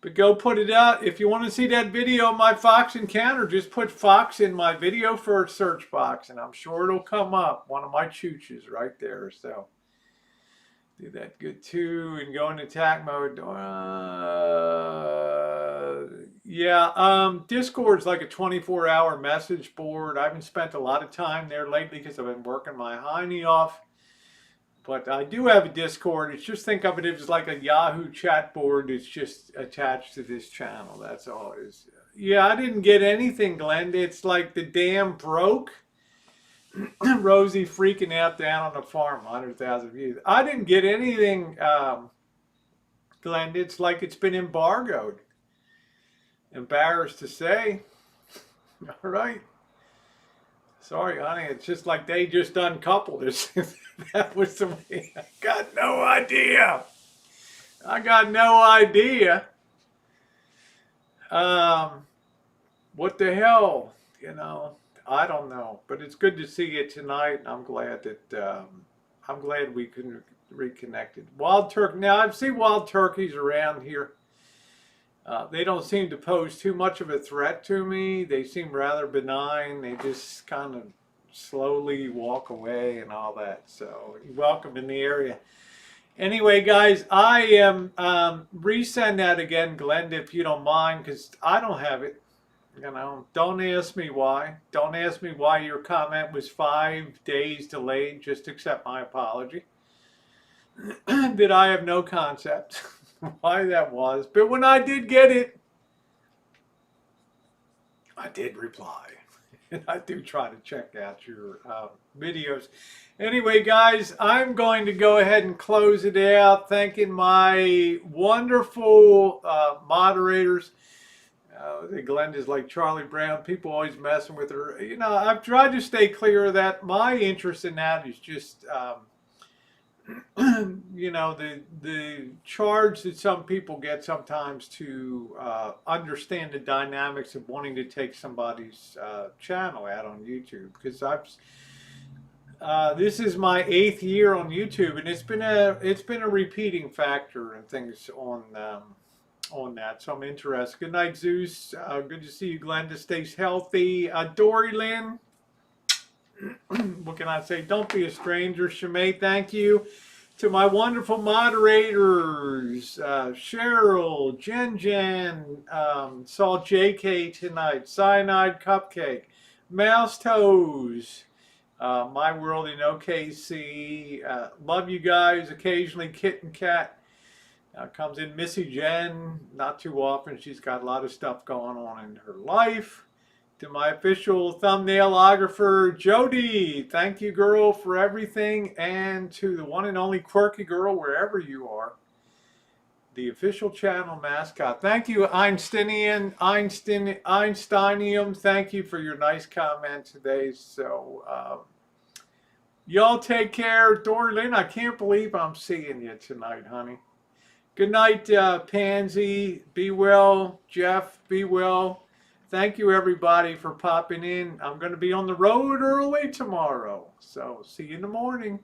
But go put it out. If you want to see that video of my fox encounter, just put fox in my video for a search box, and I'm sure it'll come up. One of my chooches right there. So do that good too, and go into attack mode. Discord's like a 24-hour message board. I haven't spent a lot of time there lately because I've been working my hiney off. But I do have a Discord. It's just think of it as like a Yahoo chat board. It's just attached to this channel. That's all it is. Yeah, I didn't get anything, Glenda. It's like the dam broke. Rosie freaking out down on the farm, 100,000 views. I didn't get anything, Glenda. It's like it's been embargoed. Embarrassed to say. All right. Sorry, honey. It's just like they just uncoupled us. That was the way. I got no idea. I got no idea. What the hell? I don't know. But it's good to see you tonight. And I'm glad that I'm glad we can reconnected. Wild turkey. Now I see wild turkeys around here. They don't seem to pose too much of a threat to me. They seem rather benign. They just kind of slowly walk away and all that. So you're welcome in the area. Anyway, guys, I am resend that again, Glenda, if you don't mind, because I don't have it. Don't ask me why. Don't ask me why your comment was 5 days delayed. Just accept my apology. That I have no concept why that was. But when I did get it, I did reply. And I do try to check out your videos. Anyway, guys, I'm going to go ahead and close it out. Thanking my wonderful moderators. Glenda's like Charlie Brown. People always messing with her. I've tried to stay clear of that. My interest in that is just the charge that some people get sometimes to understand the dynamics of wanting to take somebody's channel out on YouTube, because this is my 8th year on YouTube, and it's been a repeating factor and things on that. So I'm interested. Good night, Zeus. Good to see you, Glenda. Stays healthy. Dory Lynn. What can I say? Don't be a stranger. Shemay, thank you. To my wonderful moderators, Cheryl, Jen, saw JK tonight, Cyanide Cupcake, Mouse Toes, My World in OKC. Love you guys. Occasionally Kit and Cat. Comes in Missy Jen, not too often. She's got a lot of stuff going on in her life. To my official thumbnailographer, Jody. Thank you, girl, for everything. And to the one and only Quirky Girl, wherever you are, the official channel mascot. Thank you, Einsteinium. Thank you for your nice comment today. So, y'all take care. Dorlyn, I can't believe I'm seeing you tonight, honey. Good night, Pansy. Be well. Jeff, be well. Thank you, everybody, for popping in. I'm going to be on the road early tomorrow. So, see you in the morning.